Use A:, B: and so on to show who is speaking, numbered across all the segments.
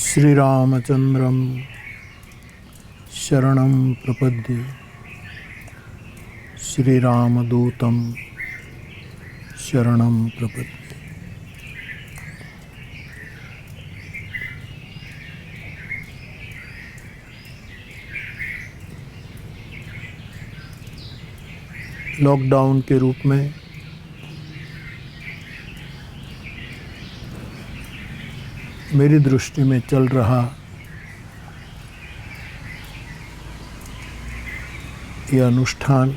A: श्रीरामचन्द्रं शरणं प्रपद्ये श्रीरामदूतं शरणं प्रपद्ये। लॉकडाउन के रूप में मेरी दृष्टि में चल रहा यह अनुष्ठान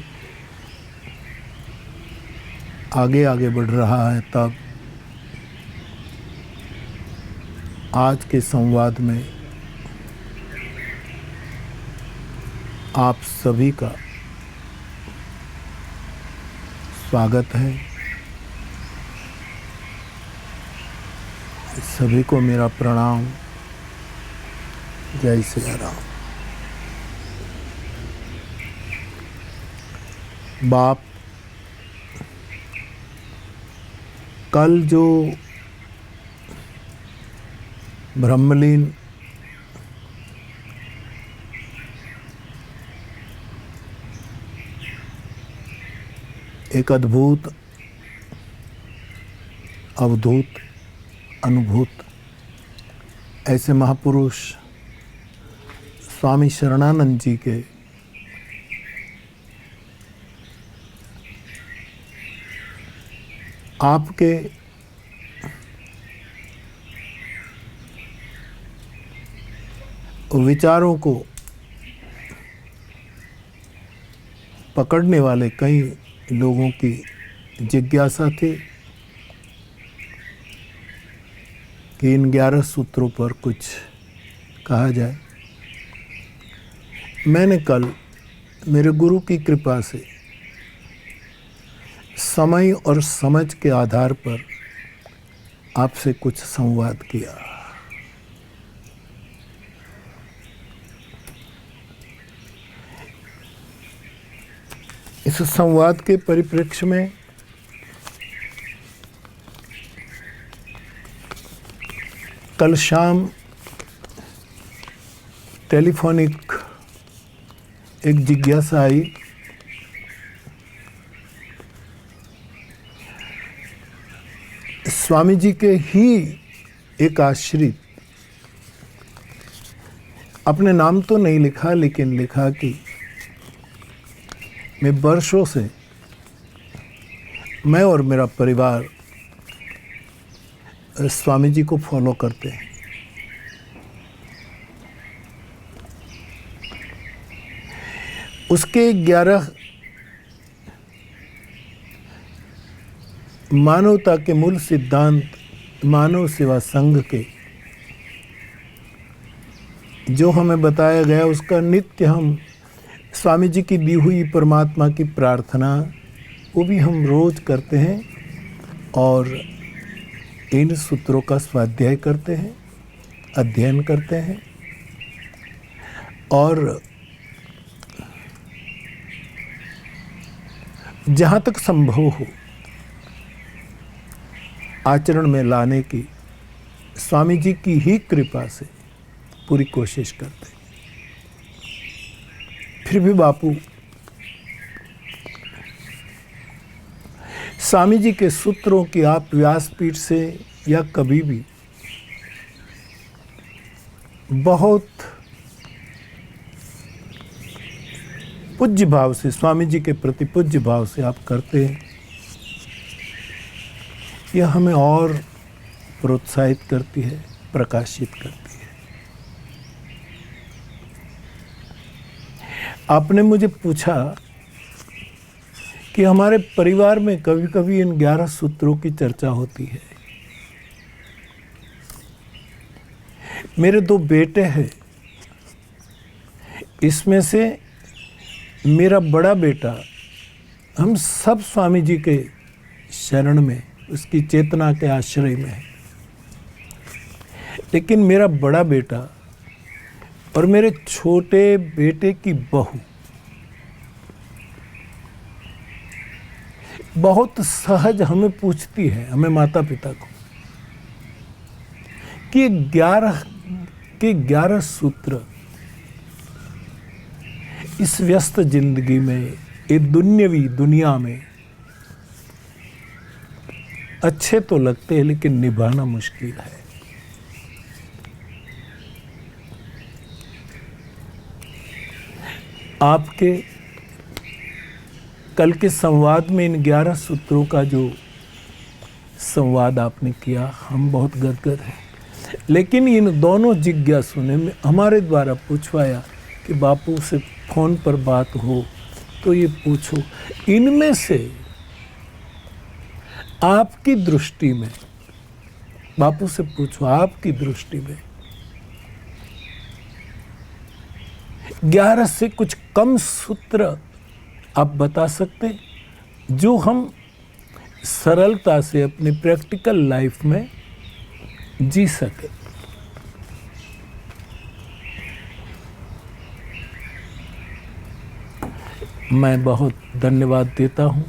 A: आगे आगे बढ़ रहा है, तब आज के संवाद में आप सभी का स्वागत है। सभी को मेरा प्रणाम। जय श्री राम। बाप, कल जो ब्रह्मलीन एक अद्भुत अवधूत अनुभूत ऐसे महापुरुष स्वामी शरणानंद जी के आपके विचारों को पकड़ने वाले कई लोगों की जिज्ञासा थी कि इन 11 सूत्रों पर कुछ कहा जाए। मैंने कल मेरे गुरु की कृपा से समय और समझ के आधार पर आपसे कुछ संवाद किया। इस संवाद के परिप्रेक्ष्य में कल शाम टेलीफोनिक एक जिज्ञासा आई। स्वामी जी के ही एक आश्रित, अपने नाम तो नहीं लिखा, लेकिन लिखा कि मैं वर्षों से, मैं और मेरा परिवार स्वामी जी को फॉलो करते हैं। उसके 11 मानवता के मूल सिद्धांत मानव सेवा संघ के जो हमें बताया गया, उसका नित्य हम स्वामी जी की दी हुई परमात्मा की प्रार्थना वो भी हम रोज करते हैं और इन सूत्रों का स्वाध्याय करते हैं, अध्ययन करते हैं और जहाँ तक संभव हो आचरण में लाने की स्वामी जी की ही कृपा से पूरी कोशिश करते हैं। फिर भी बापू, स्वामी जी के सूत्रों की आप व्यासपीठ से या कभी भी बहुत पूज्य भाव से, स्वामी जी के प्रति पूज्य भाव से आप करते हैं। यह हमें और प्रोत्साहित करती है, प्रकाशित करती है। आपने मुझे पूछा कि हमारे परिवार में कभी कभी इन 11 सूत्रों की चर्चा होती है। मेरे 2 बेटे हैं, इसमें से मेरा बड़ा बेटा, हम सब स्वामी जी के शरण में, उसकी चेतना के आश्रय में है। लेकिन मेरा बड़ा बेटा और मेरे छोटे बेटे की बहू बहुत सहज हमें पूछती है, हमें माता पिता को, कि 11 के 11 सूत्र इस व्यस्त जिंदगी में, ये दुनियावी दुनिया में अच्छे तो लगते हैं लेकिन निभाना मुश्किल है। आपके कल के संवाद में इन 11 सूत्रों का जो संवाद आपने किया, हम बहुत गदगद हैं। लेकिन इन दोनों जिज्ञासु ने हमारे द्वारा पूछवाया कि बापू से फोन पर बात हो तो ये पूछो, इनमें से आपकी दृष्टि में, बापू से पूछो आपकी दृष्टि में 11 से कुछ कम सूत्र आप बता सकते हैं जो हम सरलता से अपनी प्रैक्टिकल लाइफ में जी सके। मैं बहुत धन्यवाद देता हूँ।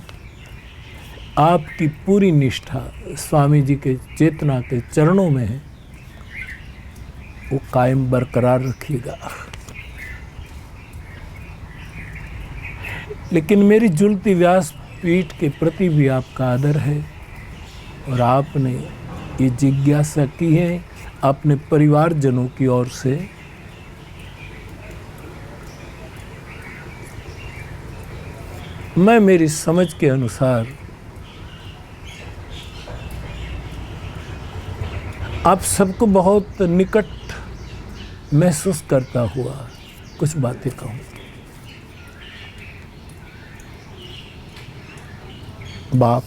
A: आपकी पूरी निष्ठा स्वामी जी के चेतना के चरणों में है, वो कायम बरकरार रखिएगा। लेकिन मेरी जुलती व्यास पीठ के प्रति भी आपका आदर है और आपने ये जिज्ञासा की है अपने परिवारजनों की ओर से। मैं मेरी समझ के अनुसार आप सबको बहुत निकट महसूस करता हुआ कुछ बातें कहूँ। बाप,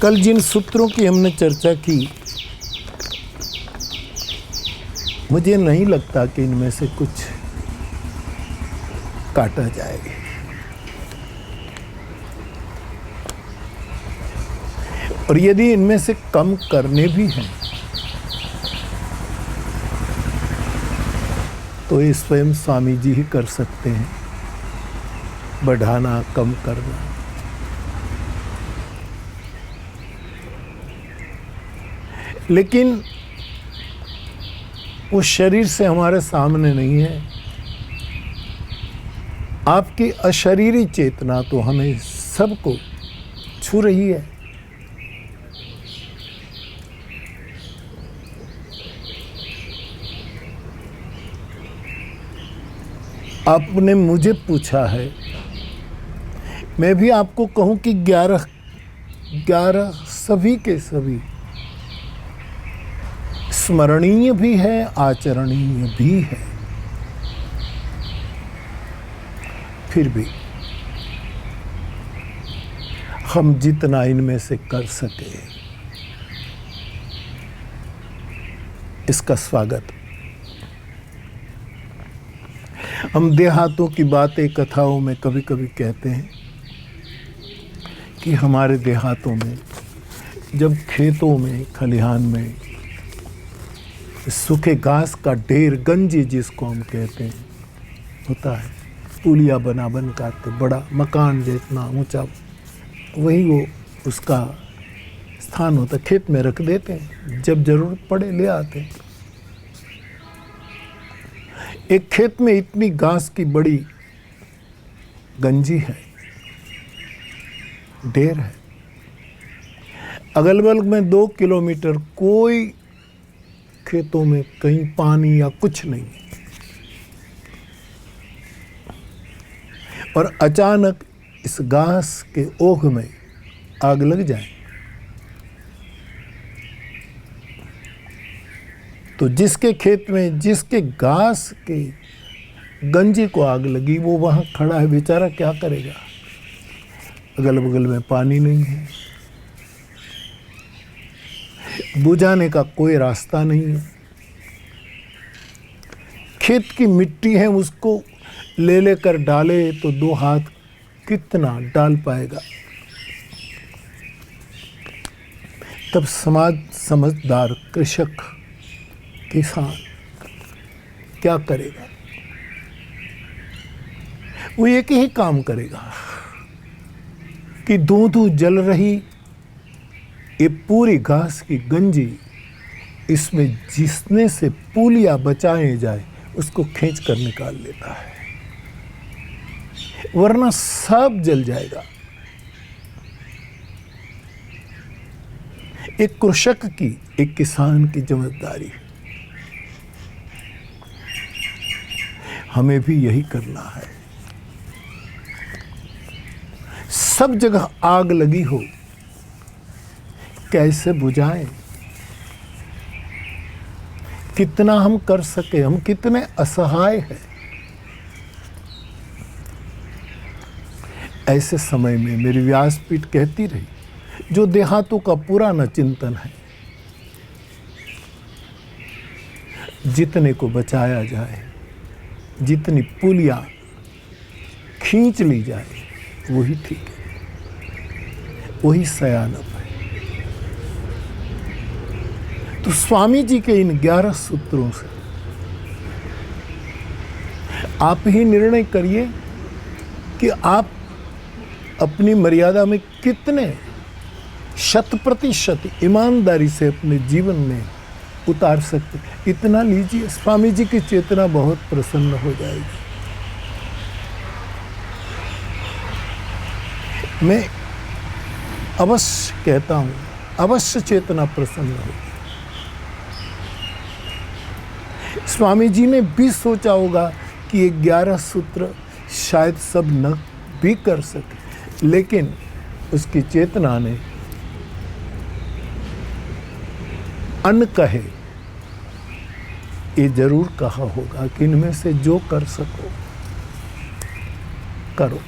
A: कल जिन सूत्रों की हमने चर्चा की, मुझे नहीं लगता कि इनमें से कुछ काटा जाएगा। और यदि इनमें से कम करने भी हैं तो ये स्वयं स्वामी जी ही कर सकते हैं, बढ़ाना कम करना। लेकिन वो शरीर से हमारे सामने नहीं है। आपकी अशरीरी चेतना तो हमें सबको छू रही है। आपने मुझे पूछा है, मैं भी आपको कहूं कि 11 सभी के सभी स्मरणीय भी है, आचरणीय भी है। फिर भी हम जितना इनमें से कर सके इसका स्वागत। हम देहातों की बातें कथाओं में कभी कभी कहते हैं कि हमारे देहातों में जब खेतों में, खलिहान में सूखे घास का ढेर, गंजी जिसको हम कहते हैं, होता है, पुलिया बना के बड़ा मकान जितना ऊंचा, वही वो उसका स्थान होता, खेत में रख देते हैं, जब जरूरत पड़े ले आते हैं। एक खेत में इतनी घास की बड़ी गंजी है, ढेर है, अगल बगल में 2 किलोमीटर कोई खेतों में कहीं पानी या कुछ नहीं है। और अचानक इस घास के ओघ में आग लग जाए तो जिसके खेत में, जिसके घास के गंजी को आग लगी, वो वहां खड़ा है, बेचारा क्या करेगा? अगल बगल में पानी नहीं है, बुझाने का कोई रास्ता नहीं है। खेत की मिट्टी है, उसको ले लेकर डाले तो 2 हाथ कितना डाल पाएगा? तब समझदार कृषक, किसान क्या करेगा? वो एक ही काम करेगा कि धू-धू जल रही ये पूरी घास की गंजी इसमें जिसने से पुलिया बचाए जाए उसको खींच कर निकाल लेता है, वरना सब जल जाएगा। एक कृषक की, एक किसान की जिम्मेदारी है। हमें भी यही करना है। सब जगह आग लगी हो, कैसे बुझाएं? कितना हम कर सके, हम कितने असहाय हैं। ऐसे समय में मेरी व्यासपीठ कहती रही, जो देहातों का पुराना चिंतन है, जितने को बचाया जाए, जितनी पुलियां खींच ली जाए, वही ठीक है, वही सयानप है। तो स्वामी जी के इन 11 सूत्रों से आप ही निर्णय करिए कि आप अपनी मर्यादा में कितने 100% ईमानदारी से अपने जीवन में उतार सकते। इतना लीजिए, स्वामी जी की चेतना बहुत प्रसन्न हो जाएगी। मैं अवश्य कहता हूँ, अवश्य चेतना प्रसन्न होगी। स्वामी जी ने भी सोचा होगा कि ये 11 सूत्र शायद सब न भी कर सके, लेकिन उसकी चेतना ने अन कहे ये जरूर कहा होगा कि इनमें से जो कर सको करो।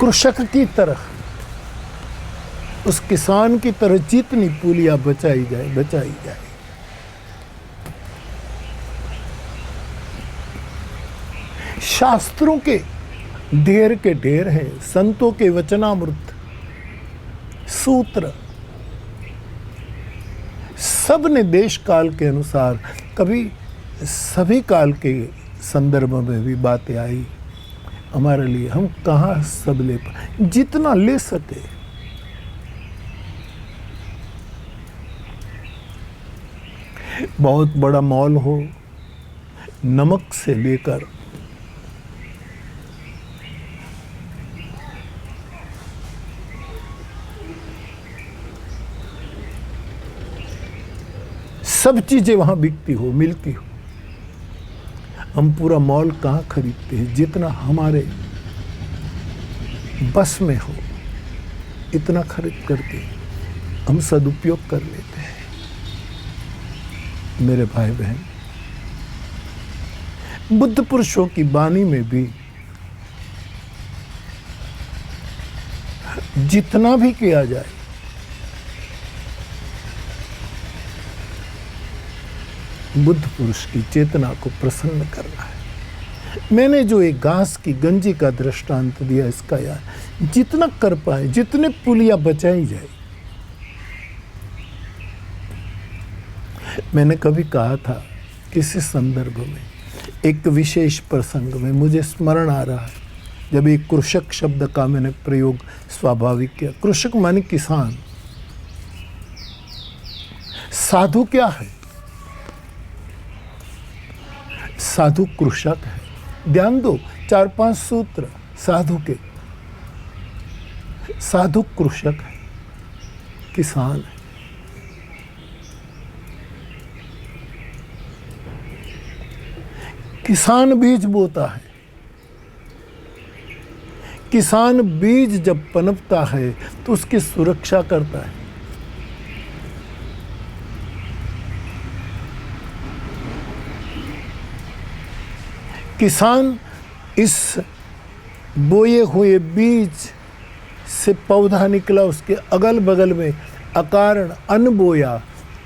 A: कृषक की तरह, उस किसान की तरह जितनी पुलियां बचाई जाए बचाई जाए। शास्त्रों के ढेर के ढेर हैं, संतों के वचनामृत सूत्र, सब ने देश काल के अनुसार, कभी सभी काल के संदर्भ में भी बातें आई हमारे लिए। हम कहाँ सब ले पाए, जितना ले सके। बहुत बड़ा मॉल हो, नमक से लेकर सब चीजें वहां बिकती हो, मिलती हो। हम पूरा मॉल कहाँ खरीदते हैं? जितना हमारे बस में हो इतना खरीद करके हम सदुपयोग कर लेते हैं। मेरे भाई बहन, बुद्ध पुरुषों की वाणी में भी जितना भी किया जाए, बुद्ध पुरुष की चेतना को प्रसन्न करना है। मैंने जो एक घास की गंजी का दृष्टांत दिया, इसका यार जितना कर पाए, जितने पुलियां बचाई जाए। मैंने कभी कहा था किसी संदर्भ में, एक विशेष प्रसंग में मुझे स्मरण आ रहा है, जब एक कृषक शब्द का मैंने प्रयोग स्वाभाविक किया। कृषक माने किसान। साधु क्या है? साधु कृषक है। ध्यान दो, 4-5 सूत्र साधु के। साधु कृषक है, किसान है। किसान बीज बोता है। किसान बीज जब पनपता है तो उसकी सुरक्षा करता है। किसान इस बोए हुए बीज से पौधा निकला, उसके अगल बगल में अकारण अन्न बोया,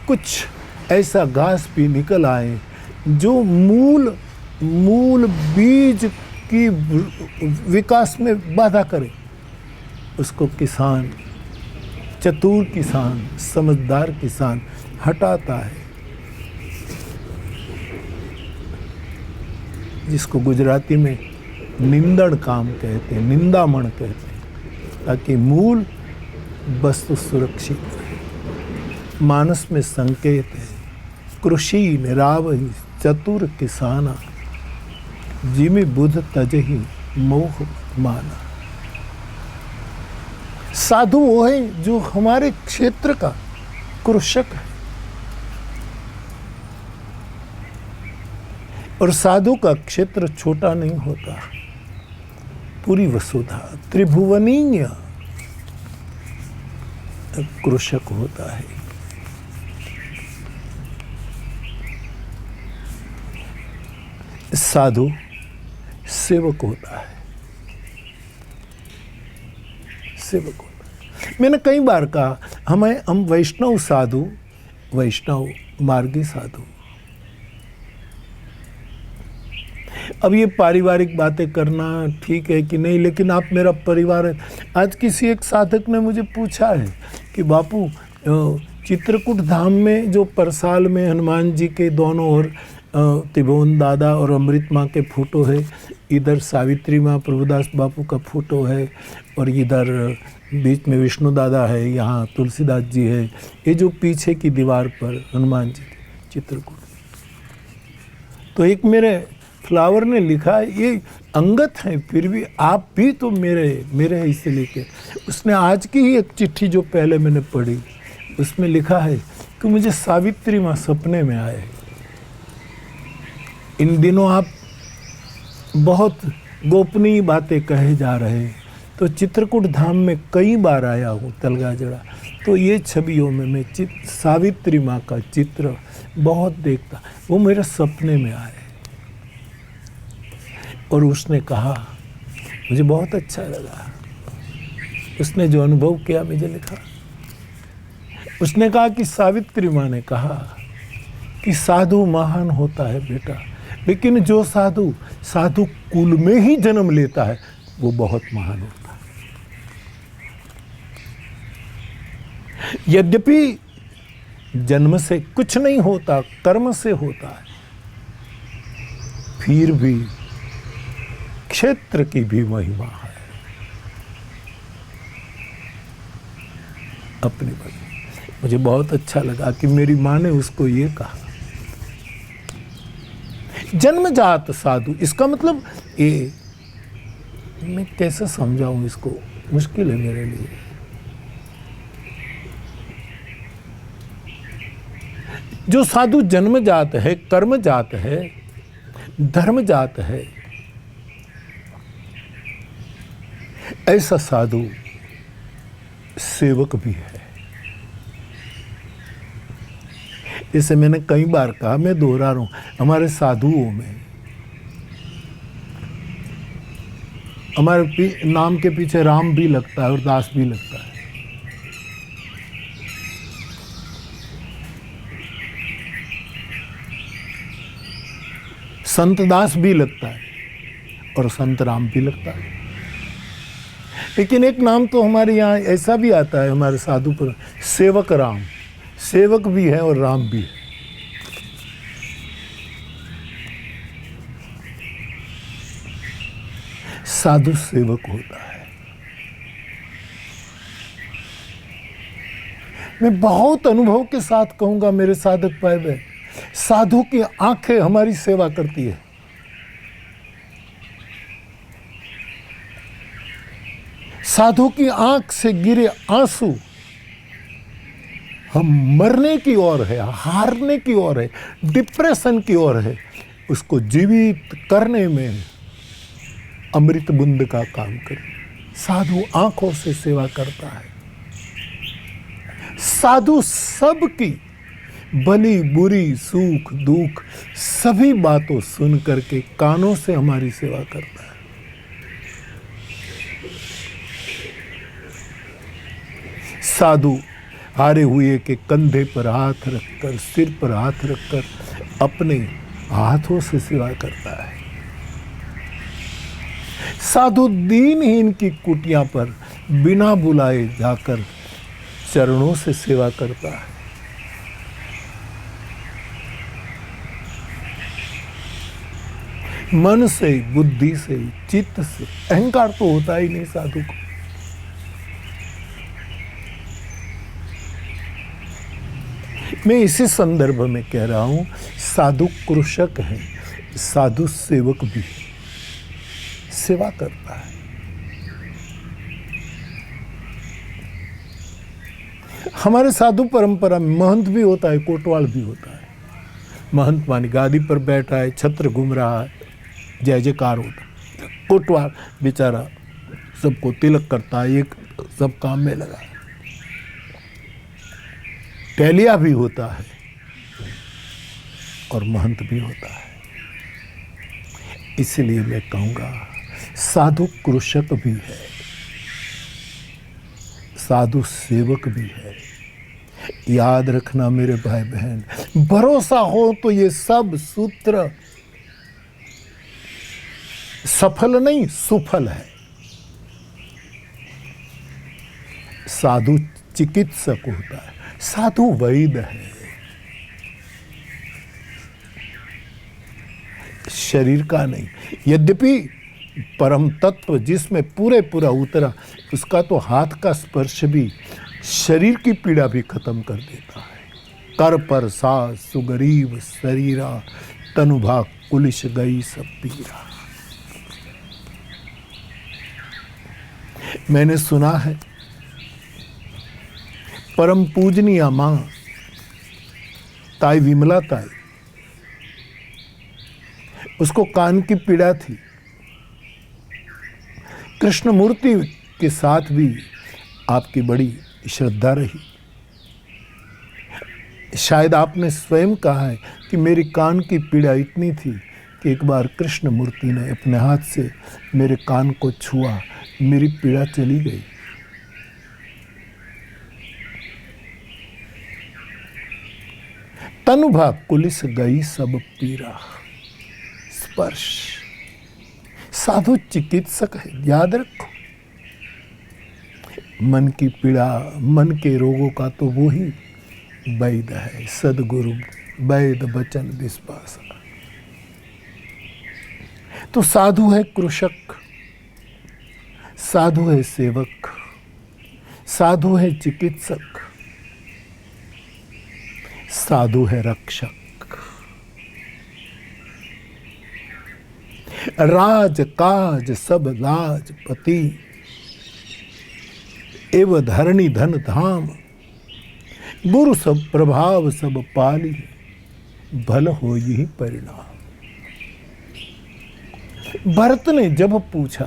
A: कुछ ऐसा घास भी निकल आए जो मूल बीज की विकास में बाधा करे, उसको किसान, चतुर किसान, समझदार किसान हटाता है। जिसको गुजराती में निंदण काम कहते हैं, निंदामण कहते हैं, ताकि मूल वस्तु सुरक्षित है, मानस में संकेत है, कृषि निरावहि चतुर किसाना, जिमि बुध तजहि मोह माना। साधु वो है जो हमारे क्षेत्र का कृषक है, और साधु का क्षेत्र छोटा नहीं होता, पूरी वसुधा त्रिभुवनीय कृषक होता है। साधु सेवक होता है, सेवक होता है। मैंने कई बार कहा हम वैष्णव साधु, वैष्णव मार्गी साधु। अब ये पारिवारिक बातें करना ठीक है कि नहीं, लेकिन आप मेरा परिवार है। आज किसी एक साधक ने मुझे पूछा है कि बापू चित्रकूट धाम में जो परसाल में हनुमान जी के दोनों ओर त्रिभुवन दादा और अमृत माँ के फोटो है, इधर सावित्री माँ प्रभुदास बापू का फोटो है, और इधर बीच में विष्णु दादा है, यहाँ तुलसीदास जी है, ये जो पीछे की दीवार पर हनुमान जी चित्रकूट। तो एक मेरे फ्लावर ने लिखा, ये अंगत है फिर भी आप भी तो मेरे है, इसे लेके उसने आज की ही एक चिट्ठी जो पहले मैंने पढ़ी उसमें लिखा है कि मुझे सावित्री माँ सपने में आए। इन दिनों आप बहुत गोपनीय बातें कहे जा रहे हैं, तो चित्रकूट धाम में कई बार आया हूँ तलगाजड़ा, तो ये छवियों में मैं सावित्री माँ का चित्र बहुत देखता, वो मेरे सपने में आए। और उसने कहा, मुझे बहुत अच्छा लगा, उसने जो अनुभव किया मुझे लिखा। उसने कहा कि सावित्री माँ ने कहा कि साधु महान होता है बेटा, लेकिन जो साधु कुल में ही जन्म लेता है वो बहुत महान होता है। यद्यपि जन्म से कुछ नहीं होता, कर्म से होता है, फिर भी क्षेत्र की भी महिमा है अपनी बात। मुझे बहुत अच्छा लगा कि मेरी माँ ने उसको ये कहा, जन्मजात साधु। इसका मतलब ये मैं कैसे समझाऊं इसको, मुश्किल है मेरे लिए। जो साधु जन्मजात है, कर्मजात है, धर्मजात है, ऐसा साधु सेवक भी है। जैसे मैंने कई बार कहा, मैं दोहरा रहा हूं, हमारे साधुओं में हमारे नाम के पीछे राम भी लगता है और दास भी लगता है। संत दास भी लगता है और संत राम भी लगता है। लेकिन एक नाम तो हमारे यहाँ ऐसा भी आता है हमारे साधु पर, सेवक राम। सेवक भी है और राम भी है। साधु सेवक होता है। मैं बहुत अनुभव के साथ कहूंगा मेरे साधक भाई बहन, साधु की आंखें हमारी सेवा करती है। साधु की आंख से गिरे आंसू हम मरने की ओर है, हारने की ओर है, डिप्रेशन की ओर है, उसको जीवित करने में अमृत बूंद का काम करे। साधु आंखों से सेवा करता है। साधु सबकी भली बुरी सुख दुख सभी बातों सुन करके कानों से हमारी सेवा करता है। साधु हारे हुए के कंधे पर हाथ रखकर, सिर पर हाथ रखकर अपने हाथों से सेवा करता है। साधु दीनहीन की कुटिया पर बिना बुलाए जाकर चरणों से सेवा करता है। मन से, बुद्धि से, चित्त से, अहंकार तो होता ही नहीं साधु को। मैं इसी संदर्भ में कह रहा हूं, साधु कृषक है, साधु सेवक भी सेवा करता है। हमारे साधु परंपरा में महंत भी होता है, कोटवाल भी होता है। महंत मानी गादी पर बैठा है, छत्र घूम रहा है, जय जयकार होता है। कोटवाल बेचारा सबको तिलक करता है, एक सब काम में लगा है। टहलिया भी होता है और महंत भी होता है। इसलिए मैं कहूँगा साधु कृषक भी है, साधु सेवक भी है। याद रखना मेरे भाई बहन, भरोसा हो तो ये सब सूत्र सफल नहीं सुफल है। साधु चिकित्सक होता है, साधु वैद्य है। शरीर का नहीं, यद्यपि परम तत्व जिसमें पूरे पूरा उतरा, उसका तो हाथ का स्पर्श भी शरीर की पीड़ा भी खत्म कर देता है। कर पर सास सुगरीब शरीरा, तनुभाग कुलिश गई सब पीरा। मैंने सुना है परम पूजनीय मां ताई विमला ताई, उसको कान की पीड़ा थी। कृष्णमूर्ति के साथ भी आपकी बड़ी श्रद्धा रही। शायद आपने स्वयं कहा है कि मेरी कान की पीड़ा इतनी थी कि एक बार कृष्णमूर्ति ने अपने हाथ से मेरे कान को छुआ, मेरी पीड़ा चली गई। तनुभाग कुलिस गई सब पीरा। स्पर्श, साधु चिकित्सक है, याद रखो। मन की पीड़ा, मन के रोगों का तो वो ही वैद्य है। सदगुरु वैद्य बचन विश्वास। तो साधु है कृषक, साधु है सेवक, साधु है चिकित्सक, साधु है रक्षक। राज काज सब लाजपति, एव धरणी धन धाम। गुरु सब प्रभाव सब पाली, भल हो यही परिणाम। भरत ने जब पूछा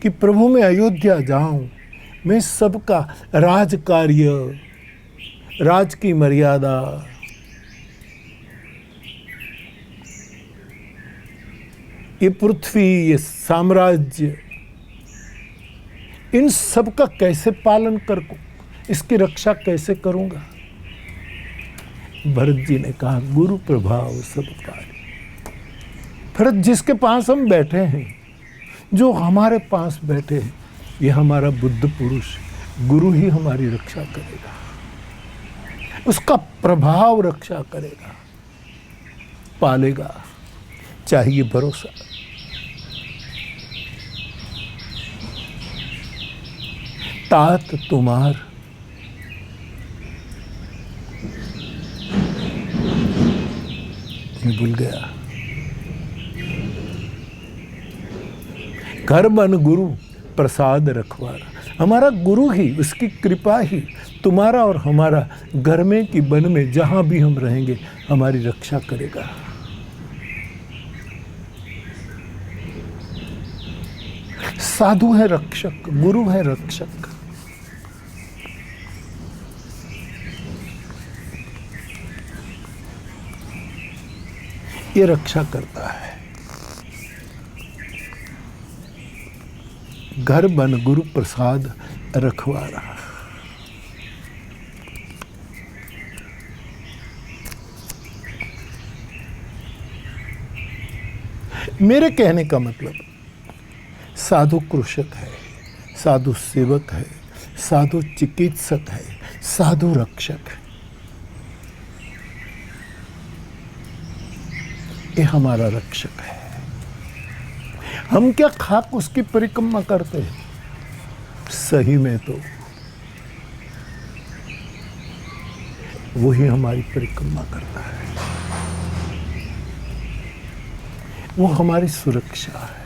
A: कि प्रभु मैं अयोध्या जाऊं, मैं सबका राज कार्य, राज की मर्यादा, ये पृथ्वी, ये साम्राज्य, इन सब का कैसे पालन कर, इसकी रक्षा कैसे करूंगा? भरत जी ने कहा गुरु प्रभाव सब पाली। भरत, जिसके पास हम बैठे हैं, जो हमारे पास बैठे हैं, ये हमारा बुद्ध पुरुष गुरु ही हमारी रक्षा करेगा, उसका प्रभाव रक्षा करेगा, पालेगा। चाहिए भरोसा। तात तुम्हार मैं भूल गया। घर बन गुरु प्रसाद रखवारा। हमारा गुरु ही, उसकी कृपा ही तुम्हारा और हमारा घर में कि वन में जहां भी हम रहेंगे हमारी रक्षा करेगा। साधु है रक्षक, गुरु है रक्षक। ये रक्षा करता है। घर बन गुरु प्रसाद रखवारा। मेरे कहने का मतलब साधु कृषक है, साधु सेवक है, साधु चिकित्सक है, साधु रक्षक है। ये हमारा रक्षक है। हम क्या खाक उसकी परिक्रमा करते हैं? सही में तो वही हमारी परिक्रमा करता है, वो हमारी सुरक्षा है।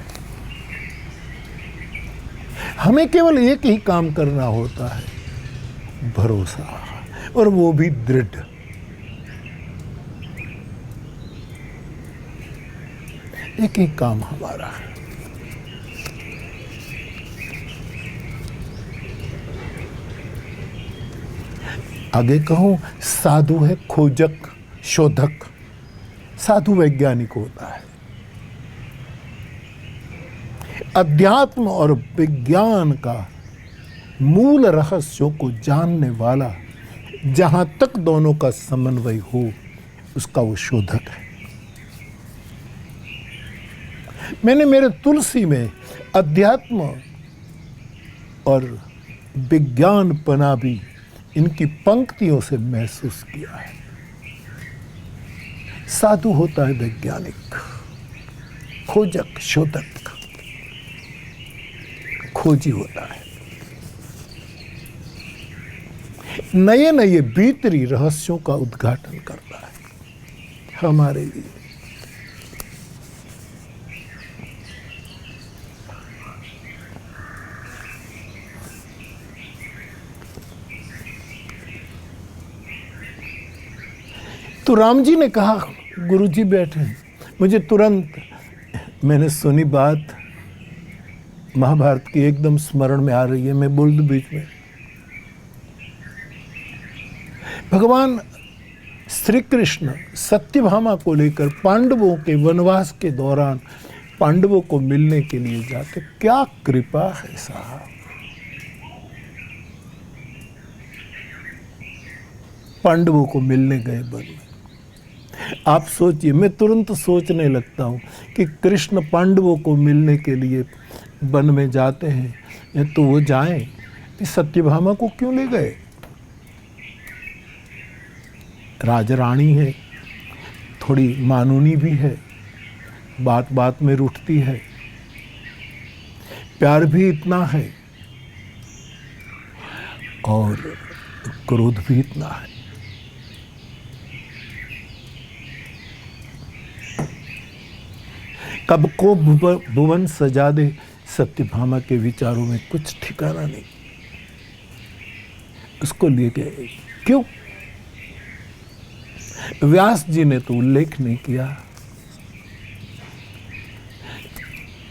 A: हमें केवल एक ही काम करना होता है, भरोसा, और वो भी दृढ़। एक ही काम हमारा है। आगे कहूं, साधु है खोजक, शोधक। साधु वैज्ञानिक होता है। अध्यात्म और विज्ञान का मूल रहस्यों को जानने वाला, जहां तक दोनों का समन्वय हो, उसका वो शोधक है। मैंने मेरे तुलसी में अध्यात्म और विज्ञानपना भी इनकी पंक्तियों से महसूस किया है। साधु होता है वैज्ञानिक, खोजक, शोधक, खोजी होता है। नए नए भीतरी रहस्यों का उद्घाटन करता है हमारे लिए। तो राम जी ने कहा, गुरुजी बैठे। मुझे तुरंत, मैंने सुनी बात महाभारत की एकदम स्मरण में आ रही है, मैं बोल दूं बीच में। भगवान श्री कृष्ण सत्यभामा को लेकर पांडवों के वनवास के दौरान पांडवों को मिलने के लिए जाते। क्या कृपा है साहब। पांडवों को मिलने गए वन में। आप सोचिए, मैं तुरंत सोचने लगता हूं कि कृष्ण पांडवों को मिलने के लिए वन में जाते हैं, तो वो जाएं, सत्यभामा को क्यों ले गए? राजरानी है, थोड़ी मानूनी भी है, बात बात में रूठती है, प्यार भी इतना है और क्रोध भी इतना है। कब को भुवन सजा दे, सत्यभामा के विचारों में कुछ ठिकाना नहीं। उसको ले गए क्यों? व्यास जी ने तो उल्लेख नहीं किया।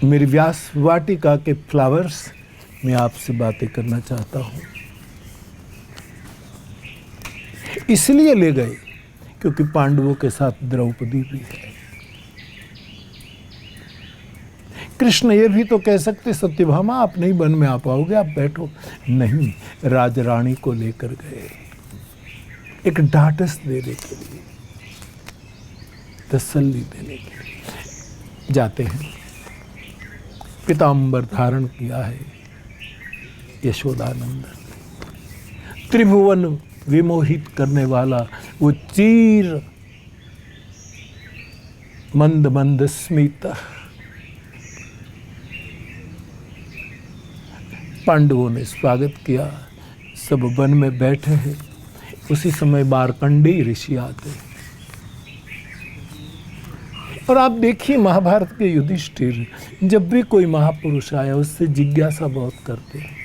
A: मेरी व्यास वाटिका के फ्लावर्स में आपसे बातें करना चाहता हूं। इसलिए ले गए क्योंकि पांडवों के साथ द्रौपदी भी है। कृष्ण ये भी तो कह सकते, सत्यभामा आप नहीं वन में आ पाओगे, आप बैठो। नहीं, राजरानी को लेकर गए, एक ढाढ़स देने के लिए, तसल्ली देने के लिए जाते हैं। पीताम्बर धारण किया है यशोदानंदन, त्रिभुवन विमोहित करने वाला वो चीर मंद मंद स्मित। पांडवों ने स्वागत किया, सब वन में बैठे हैं। उसी समय मार्कंडेय ऋषि आते हैं। और आप देखिए, महाभारत के युधिष्ठिर जब भी कोई महापुरुष आया उससे जिज्ञासा बहुत करते हैं।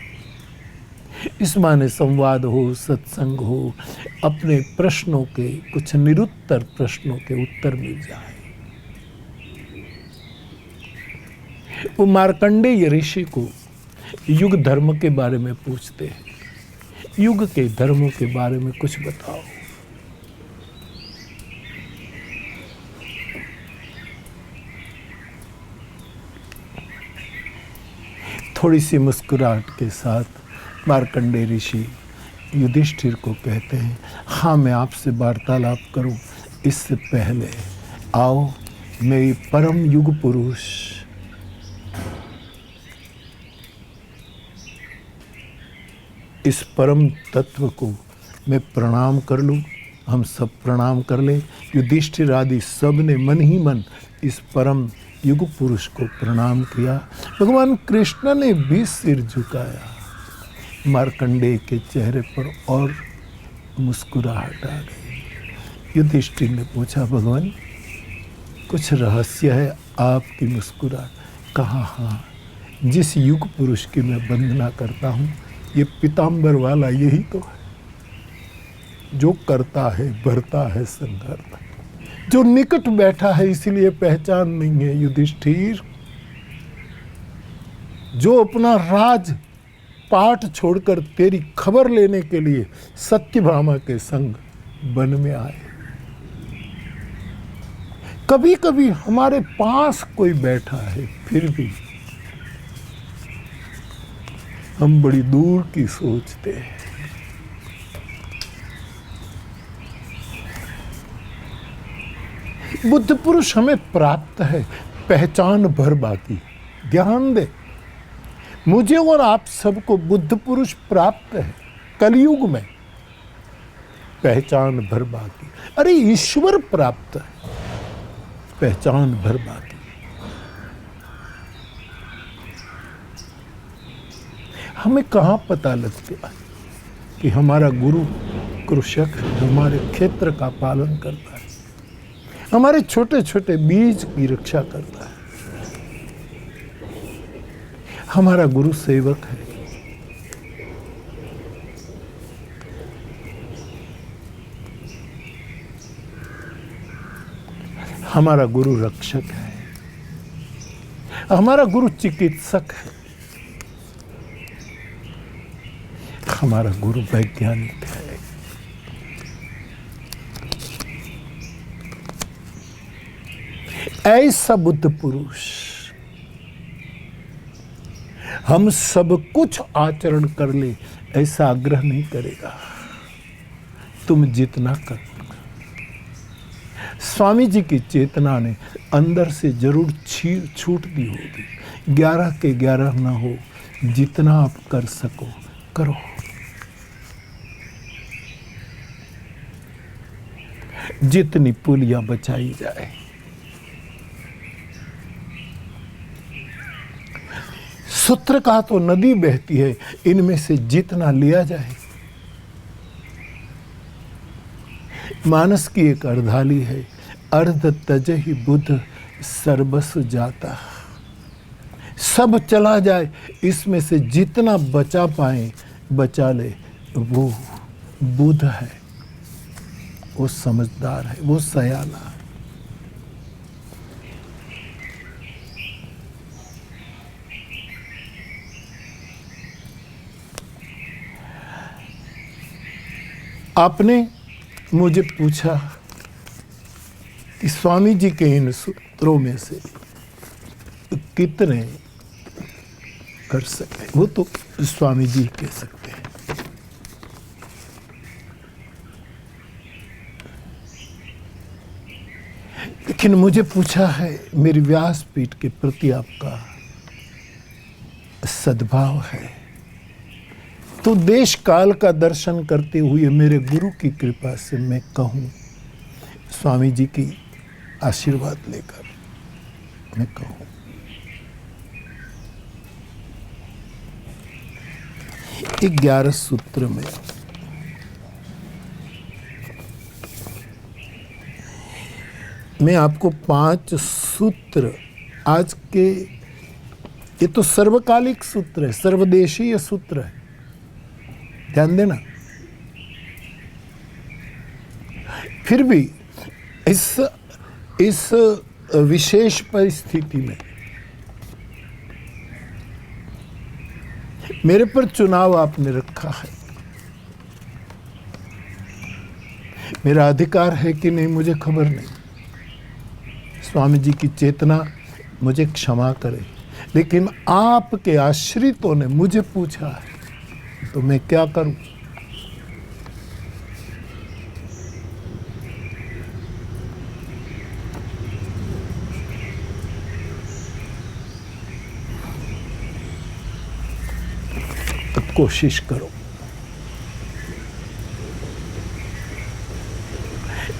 A: इस माने संवाद हो, सत्संग हो, अपने प्रश्नों के, कुछ निरुत्तर प्रश्नों के उत्तर मिल जाए। वो मार्कंडेय ऋषि को युग धर्म के बारे में पूछते हैं, युग के धर्मों के बारे में कुछ बताओ। थोड़ी सी मुस्कुराहट के साथ मार्कंडेय ऋषि युधिष्ठिर को कहते हैं, हाँ मैं आपसे वार्तालाप करूं, इससे पहले आओ मेरी परम युग पुरुष इस परम तत्व को मैं प्रणाम कर लूं। हम सब प्रणाम कर लें। युधिष्ठिर आदि सब ने मन ही मन इस परम युग पुरुष को प्रणाम किया। भगवान कृष्ण ने भी सिर झुकाया। मार्कंडेय के चेहरे पर और मुस्कुराहट आ गई। युधिष्ठिर ने पूछा, भगवान कुछ रहस्य है आपकी मुस्कुराहट? कहा, हाँ, जिस युग पुरुष की मैं वंदना करता हूँ, ये पीताम्बर वाला यही तो है, जो करता है भरता है संघर्ष, जो निकट बैठा है इसलिए पहचान नहीं है। युधिष्ठिर, जो अपना राज पाठ छोड़कर तेरी खबर लेने के लिए सत्यभामा के संग वन में आए, कभी कभी हमारे पास कोई बैठा है, फिर भी हम बड़ी दूर की सोचते हैं। बुद्ध पुरुष हमें प्राप्त है, पहचान भर बाकी। ध्यान दे, मुझे और आप सबको बुद्ध पुरुष प्राप्त है कलयुग में, पहचान भर बाकी। अरे ईश्वर प्राप्त है, पहचान भर बाकी। हमें कहाँ पता लगता कि हमारा गुरु कृषक हमारे क्षेत्र का पालन करता है, हमारे छोटे छोटे बीज की रक्षा करता है, हमारा गुरु सेवक है। हमारा गुरु रक्षक है, हमारा गुरु चिकित्सक है, हमारा गुरु वैज्ञानिक है। ऐसा बुद्ध पुरुष हम सब कुछ आचरण कर ले ऐसा आग्रह नहीं करेगा। तुम जितना कर, स्वामी जी की चेतना ने अंदर से जरूर छूट दी होगी। 11 के 11 ना हो, जितना आप कर सको करो। जितनी पुलियां बचाई जाए, सूत्र का तो नदी बहती है, इनमें से जितना लिया जाए। मानस की एक अर्धाली है, अर्ध तजहि बुद्ध सर्वस्व जाता। सब चला जाए, इसमें से जितना बचा पाए बचा ले। वो बुद्ध है, वो समझदार है, वो सयाना है। आपने मुझे पूछा कि स्वामी जी के इन सूत्रों में से कितने कर सके, वो तो स्वामी जी कह सकते हैं। लेकिन मुझे पूछा है, मेरी व्यासपीठ के प्रति आपका सद्भाव है, तो देश काल का दर्शन करते हुए मेरे गुरु की कृपा से मैं कहूँ, स्वामी जी की आशीर्वाद लेकर मैं कहूँ, 11 सूत्र में मैं आपको 5 सूत्र आज के, ये तो सर्वकालिक सूत्र है, सर्वदेशीय सूत्र है, ध्यान देना। फिर भी इस विशेष परिस्थिति में मेरे पर चुनाव आपने रखा है। मेरा अधिकार है कि नहीं मुझे खबर नहीं, स्वामी जी की चेतना मुझे क्षमा करे, लेकिन आपके आश्रितों ने मुझे पूछा है तो मैं क्या करूं? तो कोशिश करो।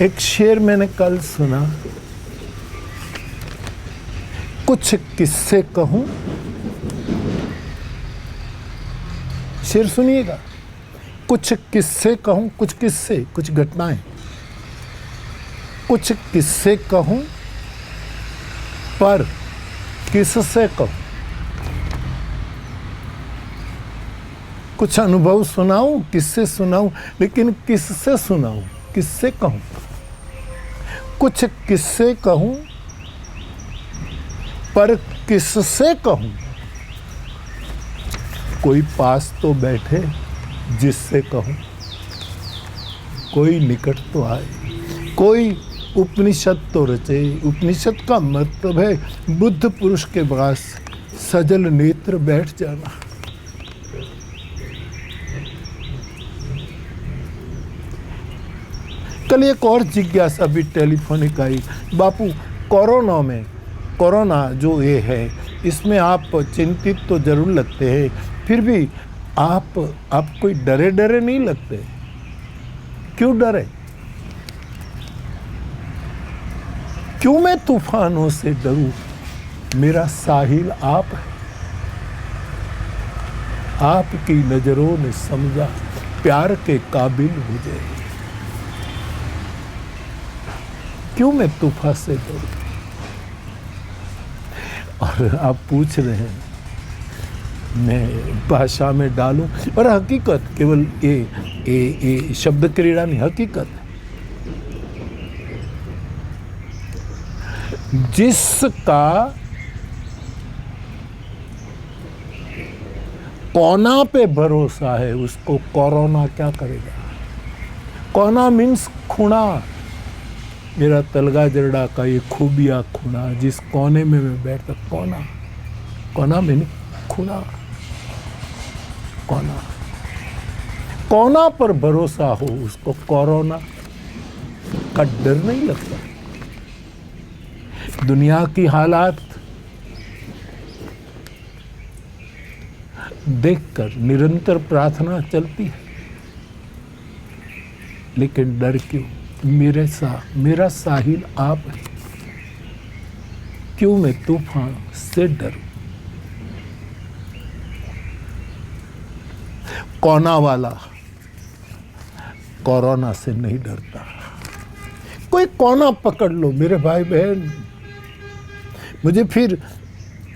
A: एक शेर मैंने कल सुना, कुछ किस्से कहूं, शेर सुनिएगा। कुछ किस्से कहूं, कुछ किस्से, कुछ घटनाएं, कुछ किस्से कहूं पर किससे कहूं, कुछ अनुभव सुनाऊं, किससे सुनाऊं, लेकिन किससे सुनाऊं, किससे कहूं। कुछ किस्से कहूं पर किससे कहूं। कोई पास तो बैठे जिससे कहूं, कोई निकट तो आए, कोई उपनिषद तो रचे। उपनिषद का मतलब है बुद्ध पुरुष के पास सजल नेत्र बैठ जाना। कल एक और जिज्ञासा भी टेलीफोनिक आई, बापू कोरोना में, कोरोना जो ये है इसमें आप चिंतित तो जरूर लगते हैं, फिर भी आप कोई डरे डरे नहीं लगते, क्यों डरे? क्यों मैं तूफानों से डरूं? मेरा साहिल आप है। आपकी नजरों ने समझा प्यार के काबिल मुझे, क्यों मैं तूफान से डरूं? और आप पूछ रहे हैं मैं भाषा में डालूं, और हकीकत केवल ये शब्द क्रीड़ा नहीं, हकीकत है। जिसका कोना पे भरोसा है उसको कोरोना क्या करेगा। कोना मीन्स खुणा, मेरा तलगा जरड़ा का ये खूबिया खुणा, जिस कोने में मैं बैठता, कोना, कोना मीन खुणा, कोना, कोना पर भरोसा हो उसको कोरोना का डर नहीं लगता। दुनिया की हालात देखकर निरंतर प्रार्थना चलती है, लेकिन डर क्यों? मेरा साहिल आप है, क्यों मैं तूफान से डरूं? कोना वाला कोरोना से नहीं डरता। कोई कोना पकड़ लो मेरे भाई बहन। मुझे फिर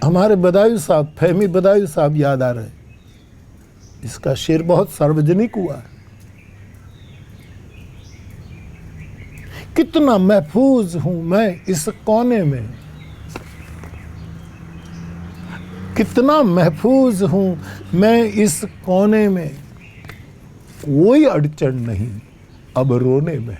A: हमारे बदायूं साहब, फहमी बदायूं साहब याद आ रहे। इसका शेर बहुत सार्वजनिक हुआ है। कितना महफूज हूं मैं इस कोने में, कितना महफूज हूं मैं इस कोने में, कोई अड़चन नहीं अब रोने में।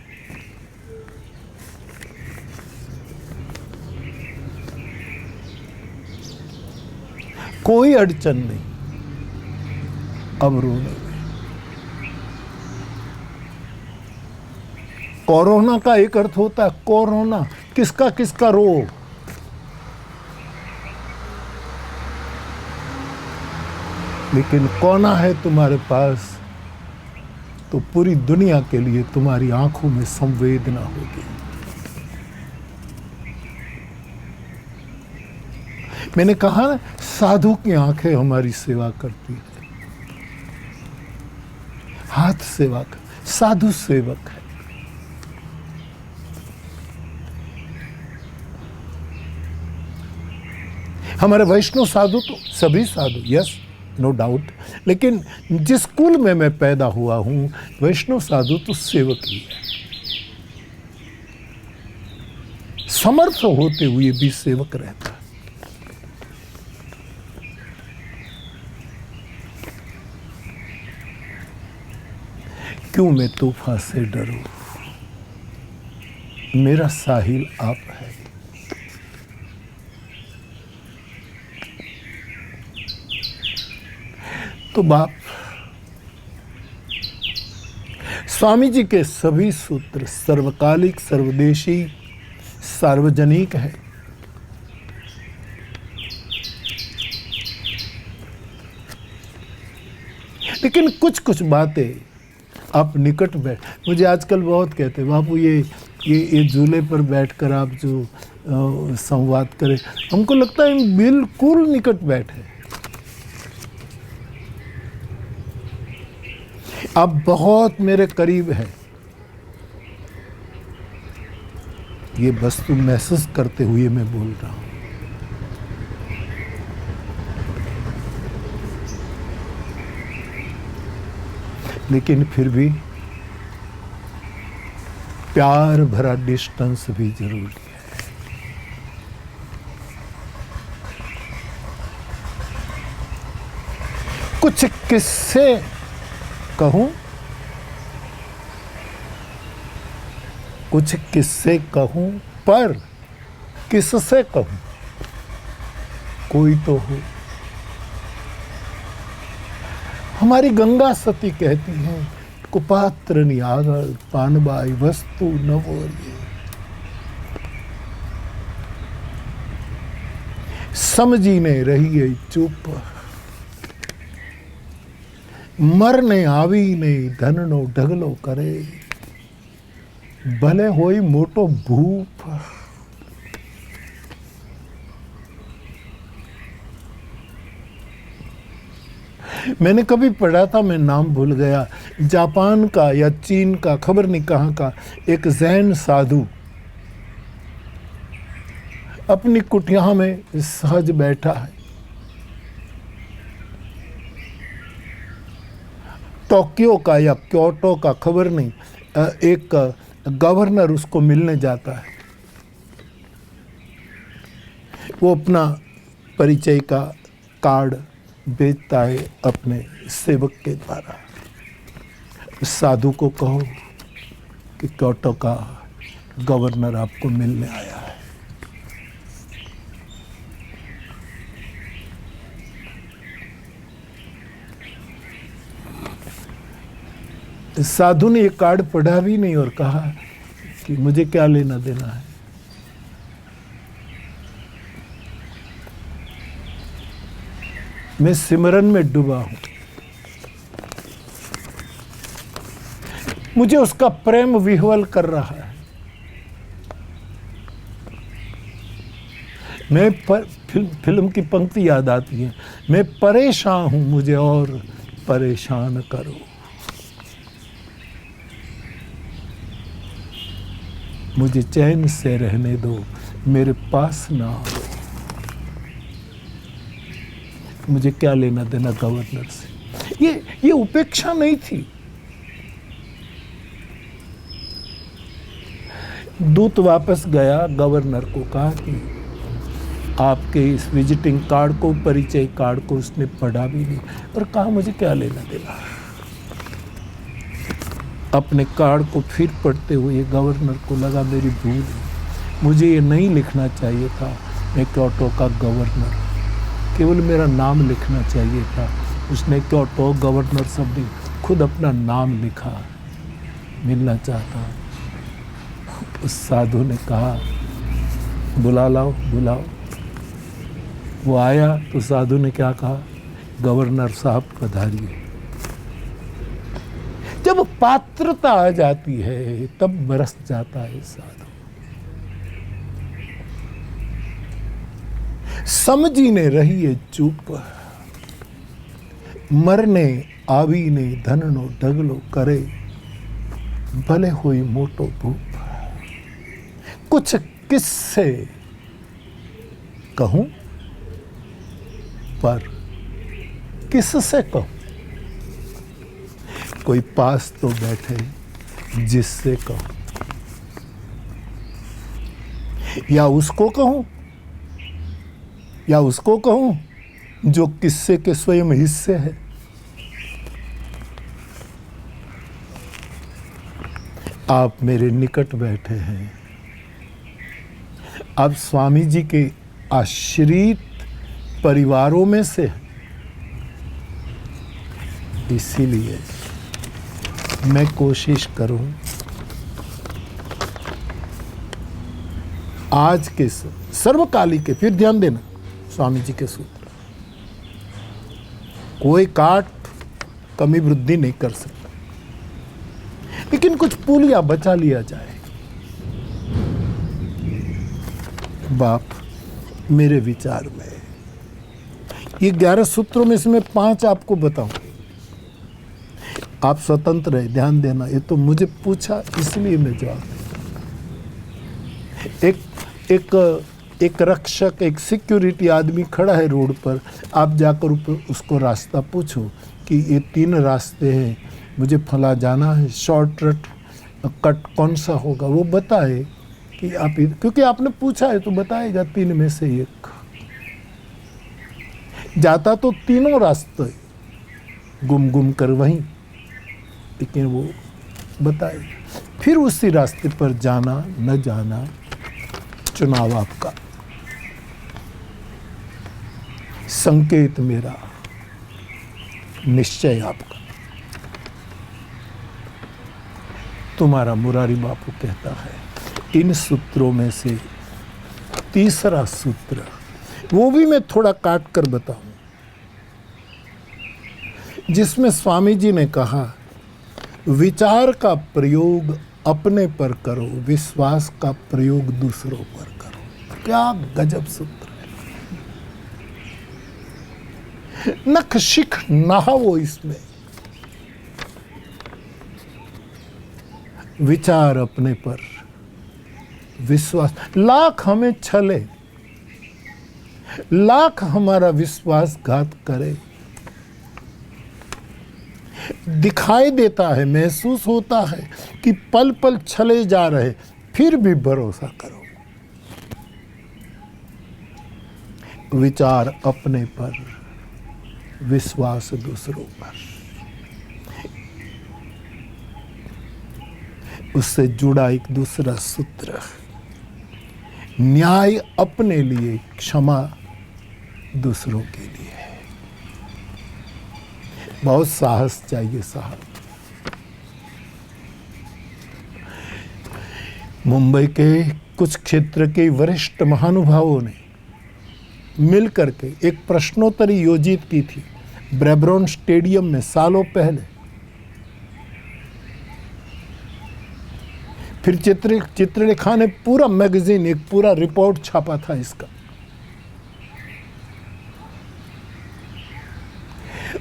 A: कोई अड़चन नहीं अब रोने में। कोरोना का एक अर्थ होता है कोरोना, किसका किसका रोग। लेकिन कोना है तुम्हारे पास तो पूरी दुनिया के लिए तुम्हारी आंखों में संवेदना होगी। मैंने कहा ना, साधु की आंखें हमारी सेवा करती है, हाथ सेवा कर, साधु सेवक है। हमारे वैष्णव साधु तो सभी साधु, यस नो डाउट, लेकिन जिस कुल में मैं पैदा हुआ हूं वैष्णव साधु तो सेवक ही है। समर्थ होते हुए भी सेवक रहता है। क्यों मैं तूफान से डरूं? मेरा साहिल आप है। तो बाप, स्वामी जी के सभी सूत्र सर्वकालिक, सर्वदेशी, सार्वजनिक है। लेकिन कुछ कुछ बातें आप निकट बैठ, मुझे आजकल बहुत कहते हैं बापू ये झूले पर बैठकर आप जो संवाद करें, हमको लगता है बिल्कुल निकट बैठे। आप बहुत मेरे करीब है। ये वस्तु महसूस करते हुए मैं बोल रहा हूं। लेकिन फिर भी प्यार भरा डिस्टेंस भी जरूरी है। कुछ किस्से कहूं, कुछ किस्से कहूं, पर किससे कहूं? कोई तो हो। हमारी गंगा सती कहती है, कुपात्र नियागल पानबाई वस्तु न बोलिए। समझी नहीं रही है चुप, मरने आवी नहीं धननो ढगलो करे, भले होई मोटो भूप। मैंने कभी पढ़ा था, मैं नाम भूल गया, जापान का या चीन का, खबर नहीं कहाँ का, एक जैन साधु अपनी कुटिया में सहज बैठा है। टोक्यो का या क्योटो का, खबर नहीं, एक गवर्नर उसको मिलने जाता है। वो अपना परिचय का कार्ड भेजता है अपने सेवक के द्वारा। साधु को कहो कि क्योटो का गवर्नर आपको मिलने आया है। साधु ने ये कार्ड पढ़ा भी नहीं और कहा कि मुझे क्या लेना देना है। मैं सिमरन में डूबा हूं, मुझे उसका प्रेम विह्वल कर रहा है। मैं फिल्म की पंक्ति याद आती है, मैं परेशान हूं, मुझे और परेशान करो। मुझे चैन से रहने दो, मेरे पास ना आओ। मुझे क्या लेना देना गवर्नर से। ये उपेक्षा नहीं थी। दूत वापस गया, गवर्नर को कहा कि आपके इस विजिटिंग कार्ड को, परिचय कार्ड को उसने पढ़ा भी नहीं और कहा मुझे क्या लेना देना। अपने कार्ड को फिर पढ़ते हुए गवर्नर को लगा मेरी भूल है, मुझे ये नहीं लिखना चाहिए था, मैं क्योटो का गवर्नर, केवल मेरा नाम लिखना चाहिए था। उसने क्योटो गवर्नर शब्द खुद अपना नाम लिखा, मिलना चाहता। उस साधु ने कहा बुला लाओ, बुलाओ। वो आया तो साधु ने क्या कहा, गवर्नर साहब पधारिए। जब पात्रता आ जाती है तब बरस जाता है साधु। समझी ने रही है चुप, मरने आवी ने धननो ढगलो करे, भले हुई मोटो भूप। कुछ किस्से कहूं, पर किससे कहूं? कोई पास तो बैठे जिससे कहूं, या उसको कहूं, या उसको कहूं जो किस्से के स्वयं हिस्से है। आप मेरे निकट बैठे हैं, आप स्वामी जी के आश्रित परिवारों में से हैं। इसीलिए मैं कोशिश करूं आज के सर्वकाली के, फिर ध्यान देना स्वामी जी के सूत्र, कोई काट कमी वृद्धि नहीं कर सकता, लेकिन कुछ पुलिया बचा लिया जाए। बाप मेरे विचार में ये 11 सूत्रों में से मैं 5 आपको बताऊं। आप स्वतंत्र है, ध्यान देना। ये तो मुझे पूछा इसलिए मैं जवाब दे। एक रक्षक, एक सिक्योरिटी आदमी खड़ा है रोड पर, आप जाकर उसको रास्ता पूछो कि ये 3 रास्ते हैं, मुझे फला जाना है, शॉर्ट कट कौन सा होगा, वो बताए कि आप, क्योंकि आपने पूछा है तो बताएगा 3 में से एक। जाता तो तीनों रास्ते गुम कर वहीं, लेकिन वो बताए। फिर उसी रास्ते पर जाना न जाना चुनाव आपका, संकेत मेरा, निश्चय आपका। तुम्हारा मुरारी बापू कहता है इन सूत्रों में से तीसरा सूत्र, वो भी मैं थोड़ा काट कर बताऊं, जिसमें स्वामी जी ने कहा विचार का प्रयोग अपने पर करो, विश्वास का प्रयोग दूसरों पर करो। क्या गजब सूत्र है। नख शिख नहावो इसमें। विचार अपने पर, विश्वास, लाख हमें छले, लाख हमारा विश्वासघात करे, दिखाई देता है, महसूस होता है कि पल पल छले जा रहे, फिर भी भरोसा करो। विचार अपने पर, विश्वास दूसरों पर। उससे जुड़ा एक दूसरा सूत्र, न्याय अपने लिए, क्षमा दूसरों के लिए। बहुत साहस चाहिए साहब। मुंबई के कुछ क्षेत्र के वरिष्ठ महानुभावों ने मिलकर के एक प्रश्नोत्तरी योजित की थी ब्रेबरॉन स्टेडियम में सालों पहले। फिर चित्रलेखा ने पूरा मैगजीन, एक पूरा रिपोर्ट छापा था इसका।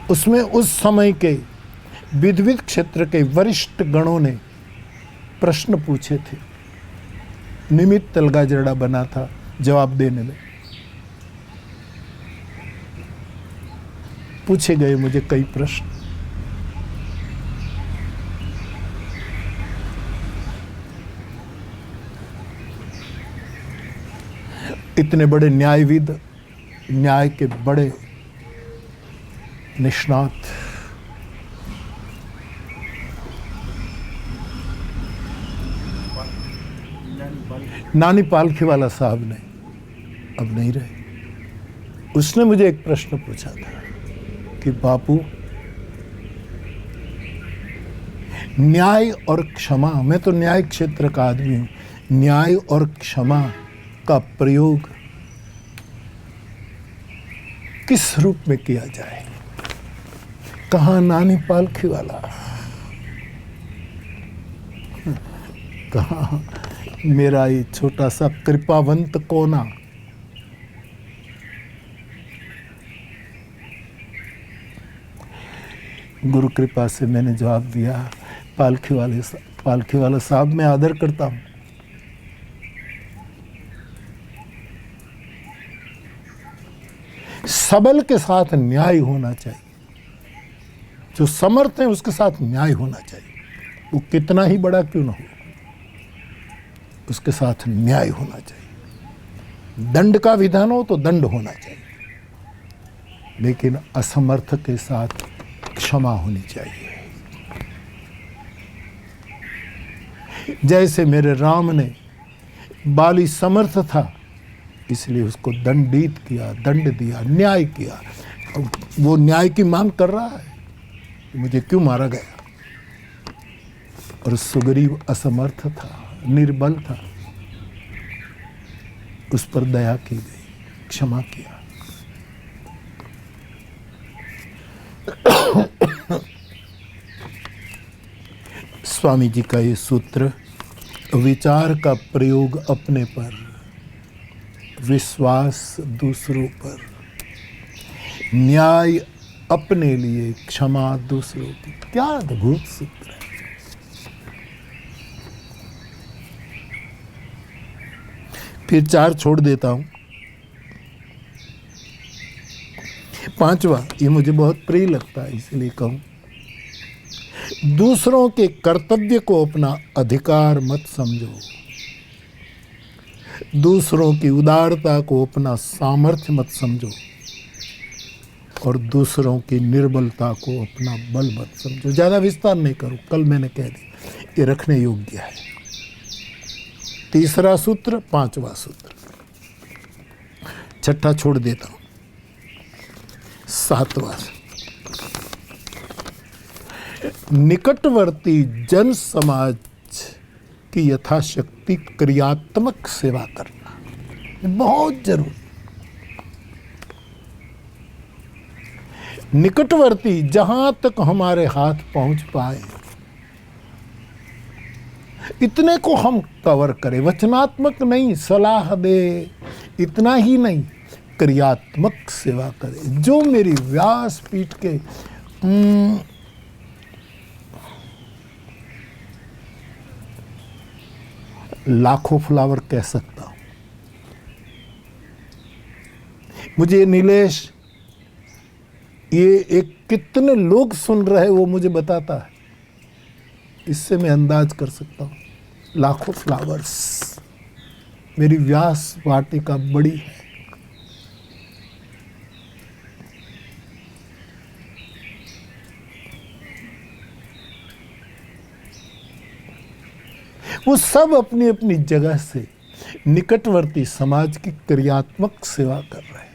A: उसमें उस समय के विद्वत क्षेत्र के वरिष्ठ गणों ने प्रश्न पूछे थे। निमित्त तलगाजरड़ा बना था जवाब देने में। पूछे गए मुझे कई प्रश्न। इतने बड़े न्यायविद, न्याय के बड़े निष्णात, नानी पालखीवाला साहब ने, अब नहीं रहे, उसने मुझे एक प्रश्न पूछा था कि बापू, न्याय और क्षमा, मैं तो न्याय क्षेत्र का आदमी हूं, न्याय और क्षमा का प्रयोग किस रूप में किया जाए? कहा नानी पालखीवाला, कहा मेरा ये छोटा सा कृपावंत कोना, गुरु कृपा से मैंने जवाब दिया, पालखीवाला साहब मैं आदर करता हूं, सबल के साथ न्याय होना चाहिए। जो समर्थ है उसके साथ न्याय होना चाहिए, वो कितना ही बड़ा क्यों ना हो, उसके साथ न्याय होना चाहिए। दंड का विधान हो तो दंड होना चाहिए, लेकिन असमर्थ के साथ क्षमा होनी चाहिए। जैसे मेरे राम ने, बाली समर्थ था इसलिए उसको दंडित किया, दंड दिया, न्याय किया। वो न्याय की मांग कर रहा है, मुझे क्यों मारा गया? और सुग्रीव असमर्थ था, निर्बल था, उस पर दया की गई, क्षमा किया। स्वामी जी का ये सूत्र, विचार का प्रयोग अपने पर, विश्वास दूसरों पर, न्याय अपने लिए क्षमा दूसरों की। क्या अद्भुत सूत्र है। फिर 4 छोड़ देता हूं। 5वां, ये मुझे बहुत प्रिय लगता है इसलिए कहूं, दूसरों के कर्तव्य को अपना अधिकार मत समझो, दूसरों की उदारता को अपना सामर्थ्य मत समझो, और दूसरों की निर्बलता को अपना बल मत समझो। ज़्यादा विस्तार नहीं करूं, कल मैंने कह दिया, ये रखने योग्य है। 3रा सूत्र, 5वां सूत्र। 6ठा छोड़ देता हूं। 7वां, निकटवर्ती जन समाज की यथाशक्ति क्रियात्मक सेवा करना बहुत जरूरी। निकटवर्ती, जहां तक हमारे हाथ पहुंच पाए इतने को हम कवर करें। वचनात्मक नहीं, सलाह दे, इतना ही नहीं, क्रियात्मक सेवा करें। जो मेरी व्यासपीठ के लाखों फ्लावर कह सकता हूं। मुझे नीलेश, ये एक कितने लोग सुन रहे वो मुझे बताता है, इससे मैं अंदाज कर सकता हूं। लाखों फ्लावर्स, मेरी व्यास वाटिका बड़ी है। वो सब अपनी अपनी जगह से निकटवर्ती समाज की क्रियात्मक सेवा कर रहे हैं।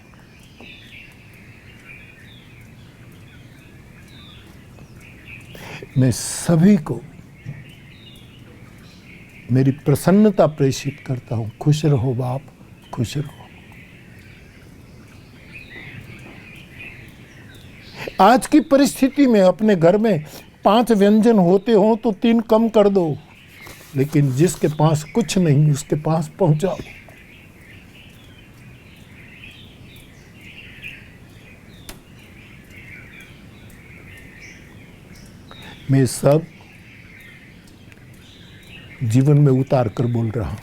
A: मैं सभी को मेरी प्रसन्नता प्रेषित करता हूं। खुश रहो बाप, खुश रहो। आज की परिस्थिति में अपने घर में 5 व्यंजन होते हो तो 3 कम कर दो, लेकिन जिसके पास कुछ नहीं उसके पास पहुंचाओ। मैं सब जीवन में उतार कर बोल रहा हूं।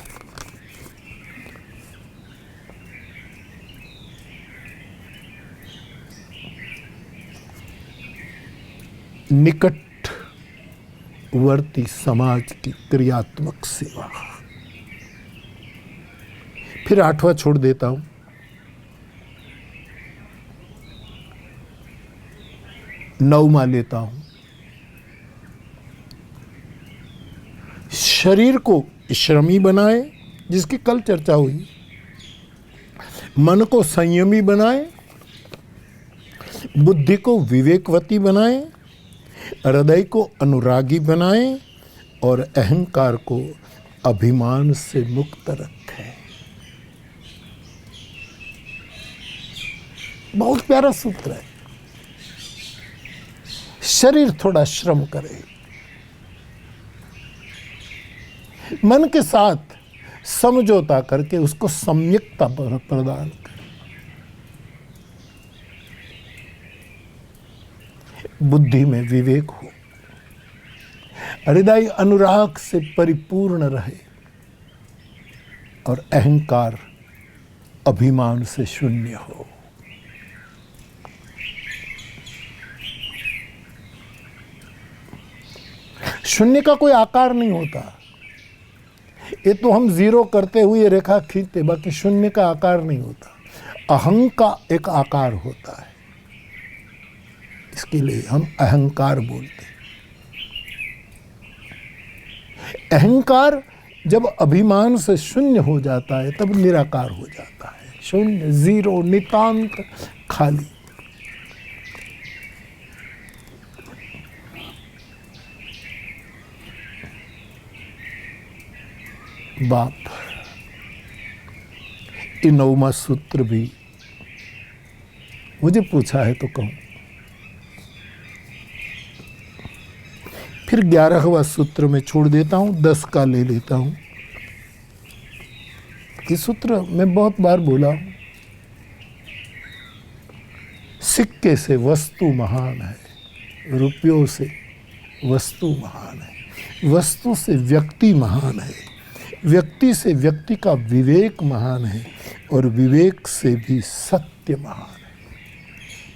A: निकटवर्ती समाज की क्रियात्मक सेवा। फिर 8वां छोड़ देता हूं। नौवां लेता हूं। शरीर को श्रमी बनाए, जिसकी कल चर्चा हुई। मन को संयमी बनाए, बुद्धि को विवेकवती बनाए, हृदय को अनुरागी बनाए और अहंकार को अभिमान से मुक्त रखे। बहुत प्यारा सूत्र है। शरीर थोड़ा श्रम करे, मन के साथ समझौता करके उसको सम्यकता प्रदान करे। बुद्धि में विवेक हो, हृदय अनुराग से परिपूर्ण रहे और अहंकार अभिमान से शून्य हो। शून्य का कोई आकार नहीं होता। ये तो हम 0 करते हुए रेखा खींचते, बाकी शून्य का आकार नहीं होता। अहं का एक आकार होता है, इसके लिए हम अहंकार बोलते हैं। अहंकार जब अभिमान से शून्य हो जाता है तब निराकार हो जाता है। शून्य, 0, नितांत, खाली। बाप, ये 9वां सूत्र भी मुझे पूछा है तो कहूं। फिर 11वां सूत्र में छोड़ देता हूं, 10 का ले लेता हूं। ये सूत्र मैं बहुत बार बोला हूं। सिक्के से वस्तु महान है, रुपयों से वस्तु महान है, वस्तु से व्यक्ति महान है, व्यक्ति से व्यक्ति का विवेक महान है, और विवेक से भी सत्य महान है।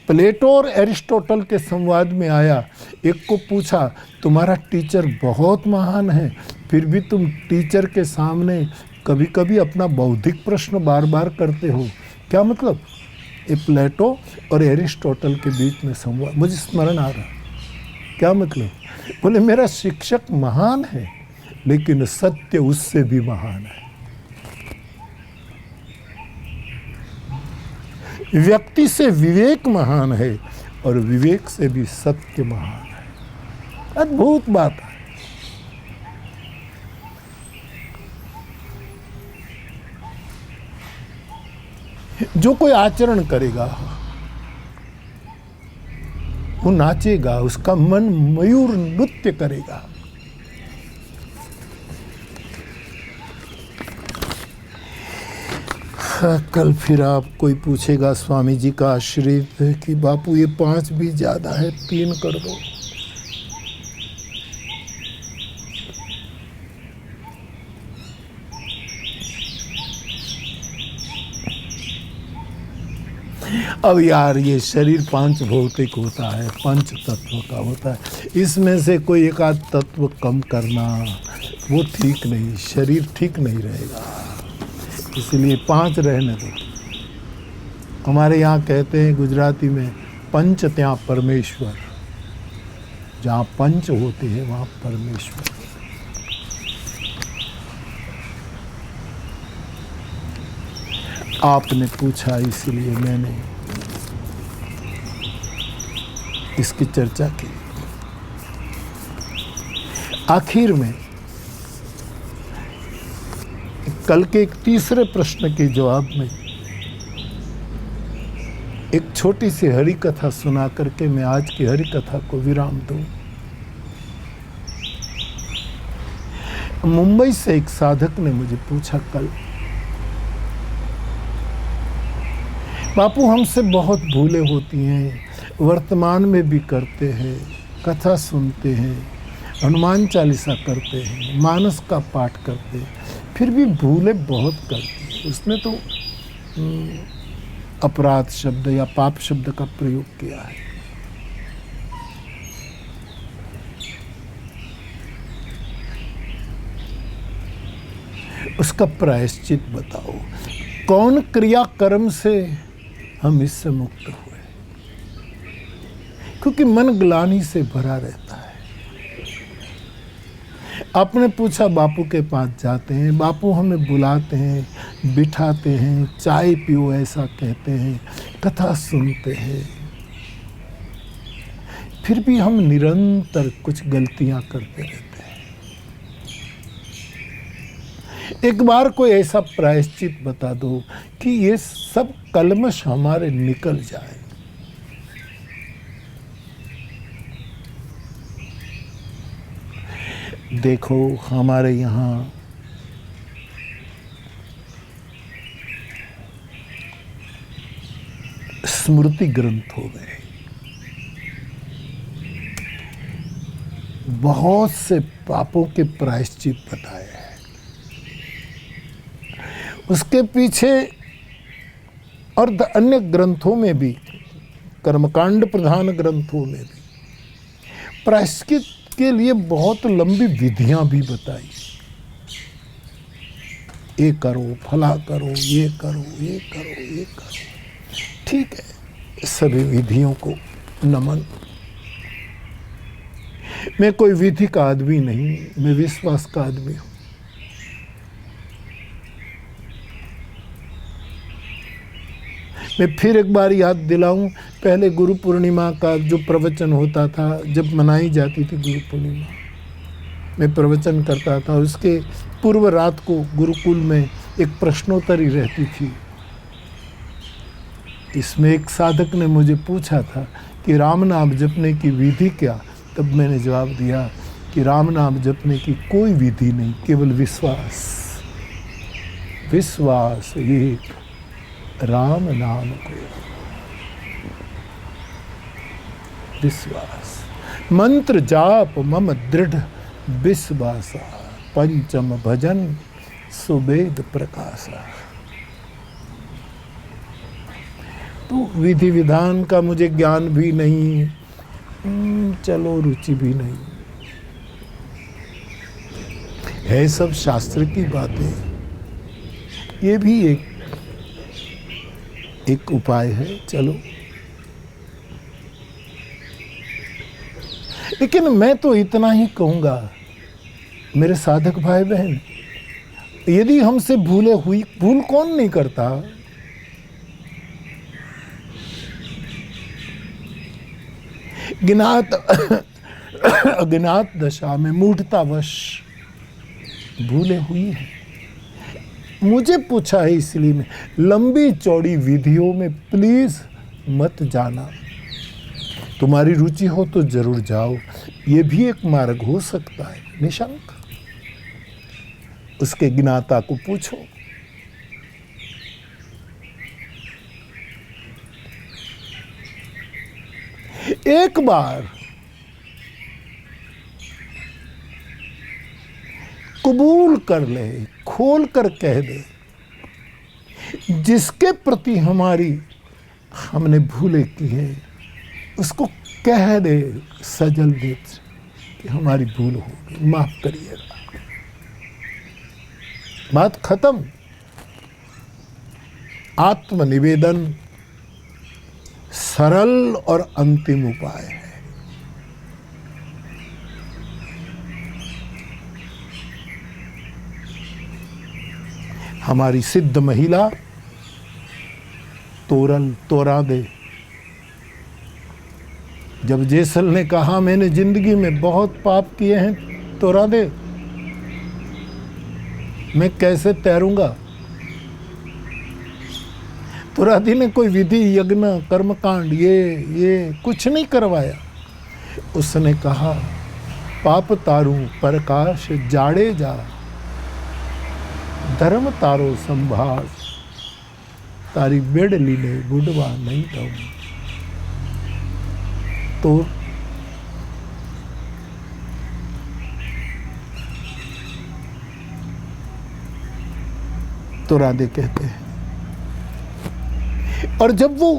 A: प्लेटो और एरिस्टोटल के संवाद में आया, एक को पूछा तुम्हारा टीचर बहुत महान है, फिर भी तुम टीचर के सामने कभी कभी अपना बौद्धिक प्रश्न बार बार करते हो, क्या मतलब? ये प्लेटो और एरिस्टोटल के बीच में संवाद मुझे स्मरण आ रहा, क्या मतलब? बोले मेरा शिक्षक महान है, लेकिन सत्य उससे भी महान है। व्यक्ति से विवेक महान है, और विवेक से भी सत्य महान है। अद्भुत बात है। जो कोई आचरण करेगा वो नाचेगा, उसका मन मयूर नृत्य करेगा। कल फिर आप कोई पूछेगा स्वामी जी का आश्रित कि बापू ये 5 भी ज्यादा है, 3 कर दो। अब यार ये शरीर 5 भौतिक होता है, 5 तत्व का होता है, इसमें से कोई एक आध तत्व कम करना वो ठीक नहीं, शरीर ठीक नहीं रहेगा, इसलिए 5 रहने दो। हमारे यहाँ कहते हैं गुजराती में, पंच त्या परमेश्वर, जहाँ पंच होते हैं वहाँ परमेश्वर। आपने पूछा इसलिए मैंने इसकी चर्चा की। आखिर में कल के एक तीसरे प्रश्न के जवाब में एक छोटी सी हरि कथा सुना करके मैं आज की हरि कथा को विराम दूं। मुंबई से एक साधक ने मुझे पूछा कल, बापू हमसे बहुत भूलें होती हैं, वर्तमान में भी करते हैं, कथा सुनते हैं, हनुमान चालीसा करते हैं, मानस का पाठ करते हैं, फिर भी भूलें बहुत करती हैं। उसने तो अपराध शब्द या पाप शब्द का प्रयोग किया है। उसका प्रायश्चित बताओ, कौन क्रिया कर्म से हम इससे मुक्त हुए? क्योंकि मन ग्लानि से भरा रहता है। आपने पूछा, बापू के पास जाते हैं, बापू हमें बुलाते हैं, बिठाते हैं, चाय पियो ऐसा कहते हैं, कथा सुनते हैं, फिर भी हम निरंतर कुछ गलतियां करते रहते हैं। एक बार कोई ऐसा प्रायश्चित बता दो कि ये सब कलमश हमारे निकल जाए। देखो हमारे यहाँ स्मृति ग्रंथ हो गए, बहुत से पापों के प्रायश्चित बताए हैं। उसके पीछे और अन्य ग्रंथों में भी, कर्मकांड प्रधान ग्रंथों में भी प्रायश्चित के लिए बहुत लंबी विधियां भी बताई। ये करो, फला करो, ये करो, ये करो, ये करो। ठीक है, सभी विधियों को नमन। मैं कोई विधि का आदमी नहीं, मैं विश्वास का आदमी हूं। मैं फिर एक बार याद दिलाऊं, पहले गुरु पूर्णिमा का जो प्रवचन होता था, जब मनाई जाती थी गुरु पूर्णिमा, मैं प्रवचन करता था। उसके पूर्व रात को गुरुकुल में एक प्रश्नोत्तरी रहती थी। इसमें एक साधक ने मुझे पूछा था कि राम नाम जपने की विधि क्या? तब मैंने जवाब दिया कि राम नाम जपने की कोई विधि नहीं, केवल विश्वास। विश्वास एक राम नाम को। विश्वास। मंत्र जाप मम दृढ़ विश्वासा, पंचम भजन सुवेद प्रकाशा। तो विधि विधान का मुझे ज्ञान भी नहीं, चलो रुचि भी नहीं है, सब शास्त्र की बातें। ये भी एक उपाय है, चलो। लेकिन मैं तो इतना ही कहूंगा मेरे साधक भाई बहन, यदि हमसे भूले हुई, भूल कौन नहीं करता, ज्ञात अज्ञात दशा में मूढ़तावश भूले हुई है। मुझे पूछा है इसलिए मैं, लंबी चौड़ी विधियों में प्लीज मत जाना। तुम्हारी रुचि हो तो जरूर जाओ, ये भी एक मार्ग हो सकता है निशंक। उसके ज्ञाता को पूछो। एक बार कबूल कर ले, खोल कर कह दे, जिसके प्रति हमने भूले की है उसको कह दे सजल दे कि हमारी भूल हो गई, माफ करिएगा, बात खत्म। आत्मनिवेदन सरल और अंतिम उपाय है। हमारी सिद्ध महिला तोरा दे, जब जेसल ने कहा मैंने जिंदगी में बहुत पाप किए हैं, तोरा दे, मैं कैसे तैरूंगा। तुरादी ने कोई विधि यज्ञ कर्मकांड ये कुछ नहीं करवाया। उसने कहा पाप तारू प्रकाश जाड़े जा, धर्म तारो संभाल, तारी बेड़ लीले बुढ़वा नहीं दऊ। तो तुरादे कहते हैं। और जब वो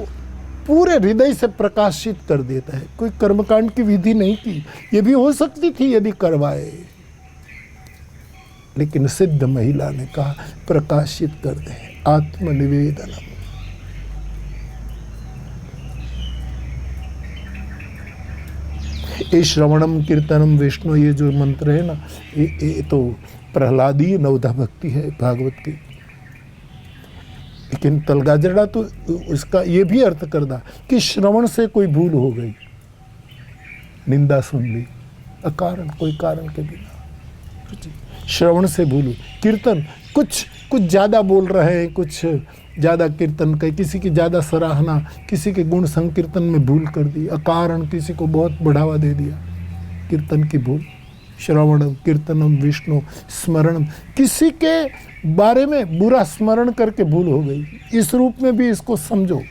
A: पूरे हृदय से प्रकाशित कर देता है, कोई कर्मकांड की विधि नहीं की, ये भी हो सकती थी यदि करवाए, लेकिन सिद्ध महिला ने कहा प्रकाशित कर दे, आत्मनिवेदनम। ये श्रवणम कीर्तनम विष्णु, ये जो मंत्र है ना, ये तो प्रहलादीय नवधा भक्ति है भागवत की। लेकिन तलगाजड़ा तो उसका ये भी अर्थ करदा कि श्रवण से कोई भूल हो गई, निंदा सुन ली अकारण, कोई कारण के बिना, श्रवण से भूल। कीर्तन कुछ ज़्यादा बोल रहे हैं, कुछ ज़्यादा कीर्तन का, किसी की ज़्यादा सराहना, किसी के गुण संकीर्तन में भूल कर दी, अकारण किसी को बहुत बढ़ावा दे दिया, कीर्तन की भूल। श्रवणम कीर्तनम विष्णु स्मरणम, किसी के बारे में बुरा स्मरण करके भूल हो गई, इस रूप में भी इसको समझो।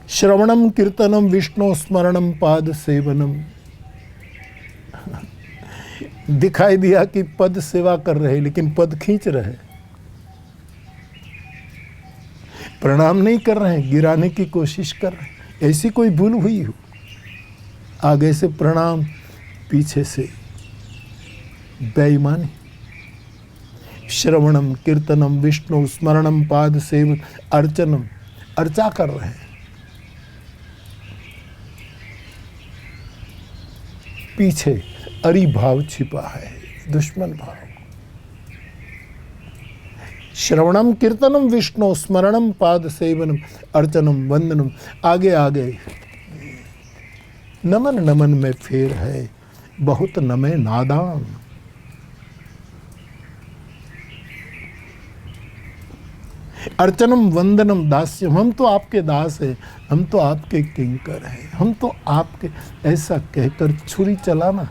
A: श्रवणम कीर्तनम विष्णु स्मरणम पाद सेवनम। दिखाई दिया कि पद सेवा कर रहे, लेकिन पद खींच रहे, प्रणाम नहीं कर रहे, गिराने की कोशिश कर रहे। ऐसी कोई भूल हुई हो, आगे से प्रणाम, पीछे से बेईमानी। श्रवणम कीर्तनम विष्णु स्मरणम पाद सेवन अर्चनम, अर्चा कर रहे हैं, पीछे अरि भाव छिपा है, दुश्मन भाव। श्रवणम कीर्तनम विष्णु स्मरणम पाद सेवनम अर्चनम वंदनम, आगे आगे नमन नमन में फेर है, बहुत नमे नादान। अर्चनम वंदनम दास्यम, हम तो आपके दास हैं, हम तो आपके किंकर हैं, हम तो आपके, ऐसा कहकर छुरी चलाना,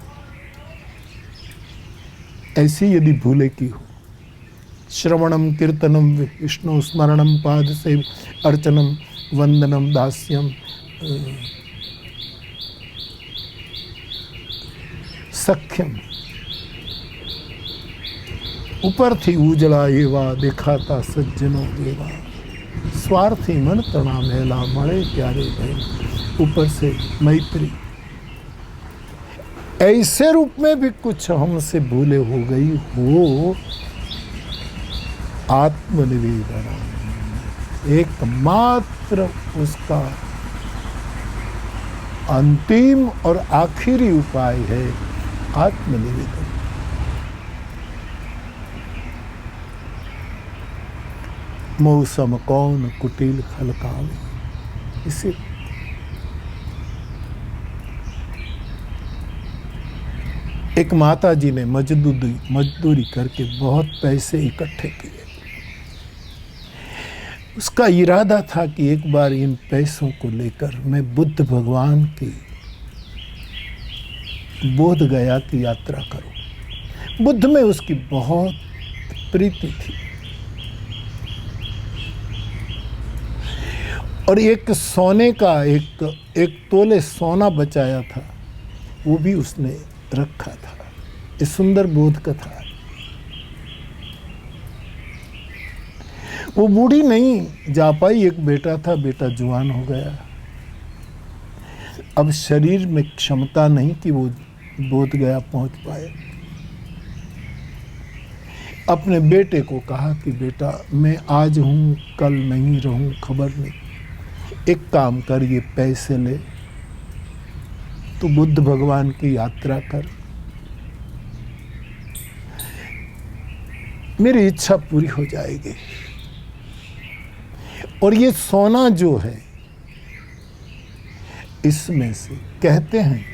A: ऐसी यदि भूले की हो। श्रवणम कीर्तनम विष्णु स्मरणम पाद से अर्चनम वंदनम दास्यम सख्यम, ऊपर थी उजला एवा दिखाता सज्जनों देवा, स्वार्थी मन तना मेला बड़े प्यारे भय, ऊपर से मैत्री। ऐसे रूप में भी कुछ हमसे भूले हो गई हो, आत्मनिवेदन एकमात्र उसका अंतिम और आखिरी उपाय है, आत्मनिवेदन। मौसम कौन कुटिल खलकावे, इसे एक माता जी ने मजदूरी करके बहुत पैसे इकट्ठे किए। उसका इरादा था कि एक बार इन पैसों को लेकर मैं बुद्ध भगवान की बोध गया की यात्रा करूं। बुद्ध में उसकी बहुत प्रीति थी और एक सोने का एक तोले सोना बचाया था, वो भी उसने रखा था। ये सुंदर बोध कथा है। वो बूढ़ी नहीं जा पाई, एक बेटा था, बेटा जवान हो गया। अब शरीर में क्षमता नहीं कि वो बोध गया पहुंच पाए। अपने बेटे को कहा कि बेटा मैं आज हूं कल नहीं रहूं, खबर नहीं, एक काम कर, ये पैसे ले, तो बुद्ध भगवान की यात्रा कर, मेरी इच्छा पूरी हो जाएगी। और ये सोना जो है, इसमें से कहते हैं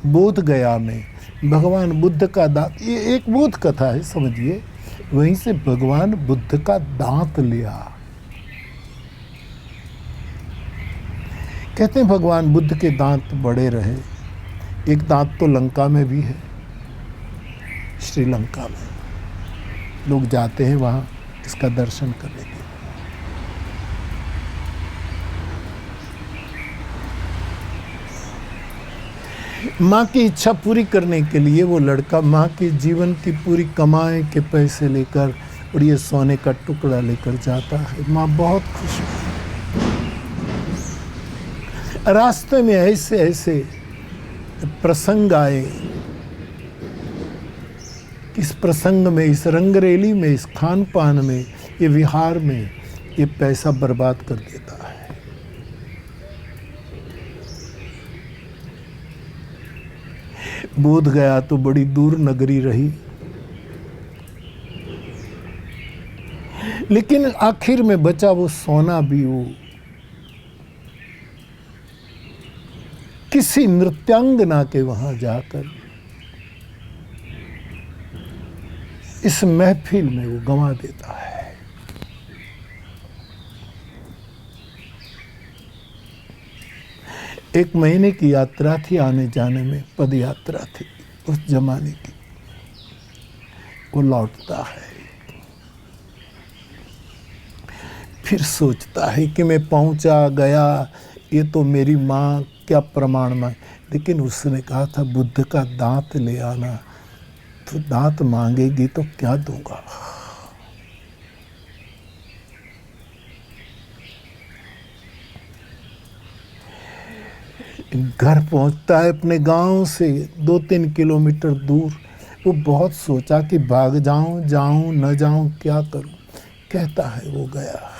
A: बोध गया में भगवान बुद्ध का दांत, ये एक बोध कथा है समझिए, वहीं से भगवान बुद्ध का दांत लिया। कहते हैं भगवान बुद्ध के दांत बड़े रहे। एक दांत तो लंका में भी है, श्रीलंका में लोग जाते हैं वहाँ इसका दर्शन करने के लिए। माँ की इच्छा पूरी करने के लिए वो लड़का माँ के जीवन की पूरी कमाई के पैसे लेकर और ये सोने का टुकड़ा लेकर जाता है। माँ बहुत खुश है। रास्ते में ऐसे ऐसे प्रसंग आए, इस प्रसंग में, इस रंगरेली में, इस खान पान में, ये विहार में ये पैसा बर्बाद कर देता है। बोध गया तो बड़ी दूर नगरी रही, लेकिन आखिर में बचा वो सोना भी वो किसी नृत्यांगना के वहां जाकर इस महफिल में वो गंवा देता है। एक महीने की यात्रा थी, आने जाने में पद यात्रा थी उस जमाने की। वो लौटता है, फिर सोचता है कि मैं पहुंचा गया, ये तो मेरी माँ क्या प्रमाण मांग, लेकिन उसने कहा था बुद्ध का दांत ले आना, तो दांत मांगेगी तो क्या दूंगा। घर पहुंचता है अपने गांव से 2-3 किलोमीटर दूर। वो बहुत सोचा कि भाग जाऊं, जाऊं न जाऊं, क्या करूं। कहता है वो गया।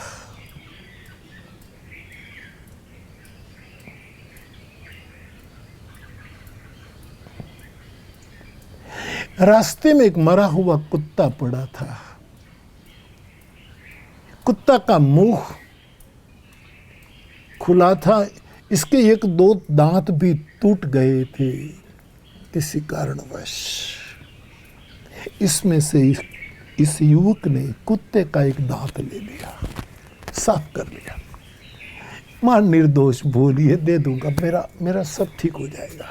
A: रास्ते में एक मरा हुआ कुत्ता पड़ा था। कुत्ता का मुंह खुला था, इसके 1-2 दांत भी टूट गए थे किसी कारणवश। इसमें से इस युवक ने कुत्ते का एक दांत ले लिया, साफ कर लिया। मां निर्दोष बोली है, दे दूंगा, मेरा सब ठीक हो जाएगा।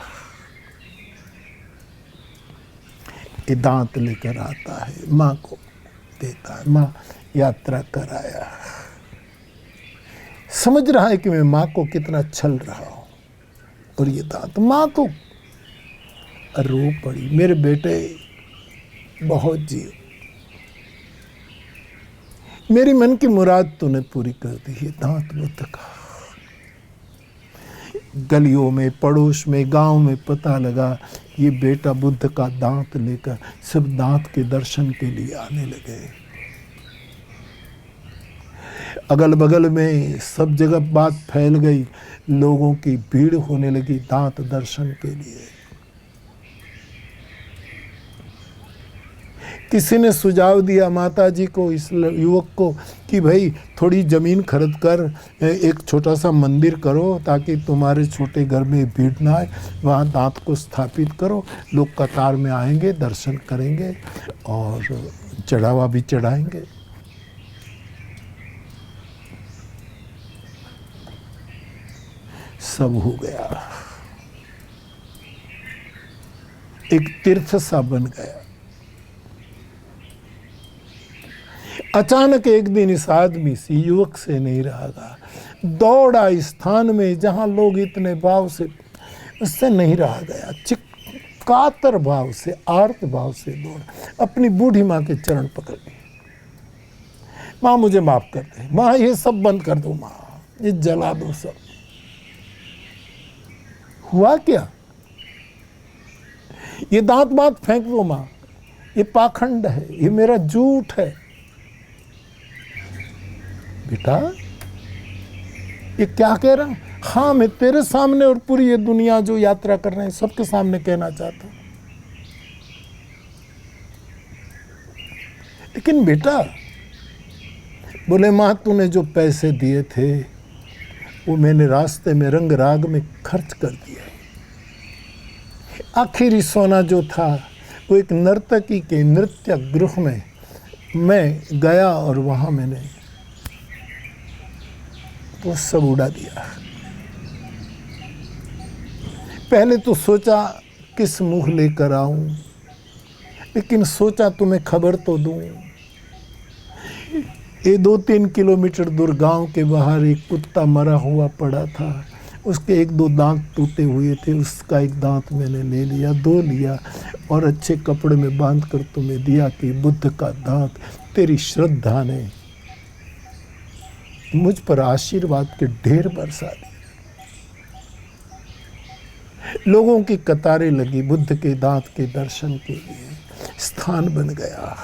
A: ये दांत लेकर आता है, माँ को देता है। माँ यात्रा कराया, समझ रहा है कि मैं माँ को कितना छल रहा हूं। और ये दांत, माँ तो रो पड़ी, मेरे बेटे बहुत जियो, मेरी मन की मुराद तूने पूरी कर दी। ये दांत बुद्ध का। गलियों में, पड़ोस में, गांव में पता लगा ये बेटा बुद्ध का दांत लेकर सब दांत के दर्शन के लिए आने लगे। अगल बगल में सब जगह बात फैल गई, लोगों की भीड़ होने लगी दांत दर्शन के लिए। किसी ने सुझाव दिया माता जी को, इस युवक को, कि भाई थोड़ी ज़मीन खरीद कर एक छोटा सा मंदिर करो ताकि तुम्हारे छोटे घर में भीड़ ना आए, वहाँ दांत को स्थापित करो, लोग कतार में आएंगे, दर्शन करेंगे और चढ़ावा भी चढ़ाएंगे। सब हो गया, एक तीर्थ सा बन गया। अचानक एक दिन इस आदमी से, युवक से नहीं रहा, दौड़ा स्थान में जहां लोग इतने भाव से, उससे नहीं रहा गया, कातर भाव से, आर्त भाव से दौड़ा, अपनी बूढ़ी माँ के चरण पकड़ लिए। माँ मुझे माफ कर दे, माँ ये सब बंद कर दो, माँ ये जला दो सब। हुआ क्या? ये दांत बात फेंक दो माँ, ये पाखंड है, ये मेरा झूठ है। बेटा ये क्या कह रहा हूं? हाँ, मैं तेरे सामने और पूरी ये दुनिया जो यात्रा कर रहे हैं सबके सामने कहना चाहता हूं। लेकिन बेटा, बोले माँ तूने जो पैसे दिए थे वो मैंने रास्ते में रंग राग में खर्च कर दिया। आखिरी सोना जो था वो एक नर्तकी के नृत्य गृह में मैं गया और वहां मैंने वो सब उड़ा दिया। पहले तो सोचा किस मुंह लेकर आऊं, लेकिन सोचा तुम्हें खबर तो दूं। ये 2-3 किलोमीटर दूर गांव के बाहर एक कुत्ता मरा हुआ पड़ा था, उसके 1-2 दांत टूटे हुए थे, उसका एक दांत मैंने ले लिया, 2 लिया और अच्छे कपड़े में बांध कर तुम्हें दिया कि बुद्ध का दांत तेरी श्रद्धा ने मुझ पर आशीर्वाद के ढेर बरसा दिए। लोगों की कतारें लगी बुद्ध के दांत के दर्शन के लिए, स्थान बन गया,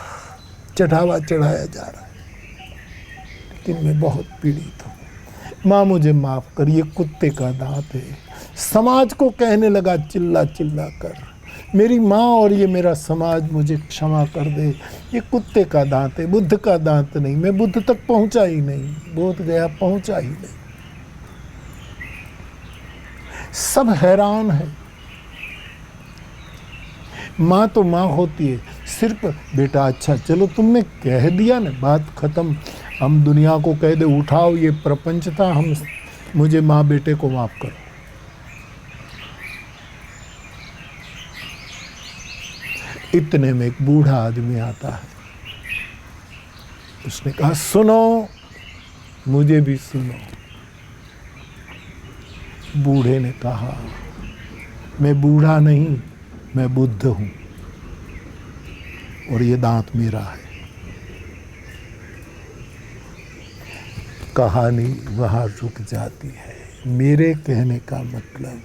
A: चढ़ावा चढ़ाया जा रहा है। लेकिन मैं बहुत पीड़ित हूँ, माँ मुझे माफ कर, ये कुत्ते का दांत है। समाज को कहने लगा चिल्ला चिल्ला कर, मेरी माँ और ये मेरा समाज मुझे क्षमा कर दे, ये कुत्ते का दांत है, बुद्ध का दांत नहीं। मैं बुद्ध तक पहुंचा ही नहीं, बोध गया पहुंचा ही नहीं। सब हैरान है। माँ तो माँ होती है, सिर्फ बेटा अच्छा चलो तुमने कह दिया ना, बात खत्म, हम दुनिया को कह दे उठाओ ये प्रपंच था, हम मुझे माँ बेटे को माफ करो। इतने में एक बूढ़ा आदमी आता है, उसने कहा सुनो, मुझे भी सुनो। बूढ़े ने कहा मैं बूढ़ा नहीं, मैं बुद्ध हूं और ये दांत मेरा है। कहानी वहां रुक जाती है। मेरे कहने का मतलब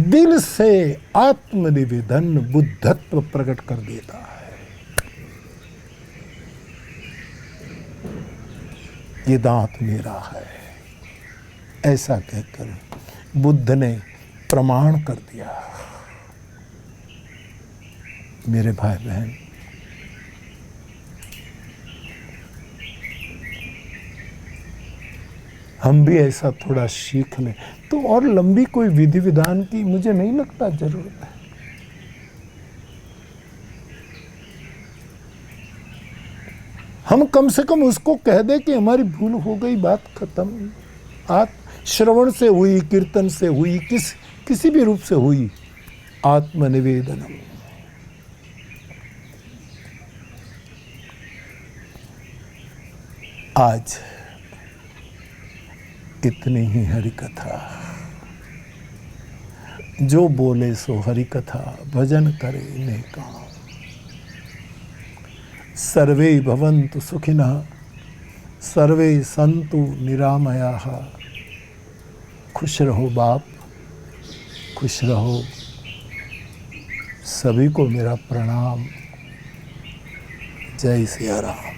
A: दिल से आत्मनिवेदन बुद्धत्व प्रकट कर देता है। ये दांत मेरा है, ऐसा कहकर बुद्ध ने प्रमाण कर दिया। मेरे भाई बहन, हम भी ऐसा थोड़ा सीख लें तो, और लंबी कोई विधि विधान की मुझे नहीं लगता जरूरत है। हम कम से कम उसको कह दे कि हमारी भूल हो गई, बात खत्म। श्रवण से हुई, कीर्तन से हुई, किसी भी रूप से हुई, आत्मनिवेदनम। आज इतनी ही हरि कथा। जो बोले सो हरि कथा, भजन करे नेका। सर्वे भवन्तु सुखिनः, सर्वे सन्तु निरामयाः। खुश रहो बाप, खुश रहो। सभी को मेरा प्रणाम। जय सिया राम।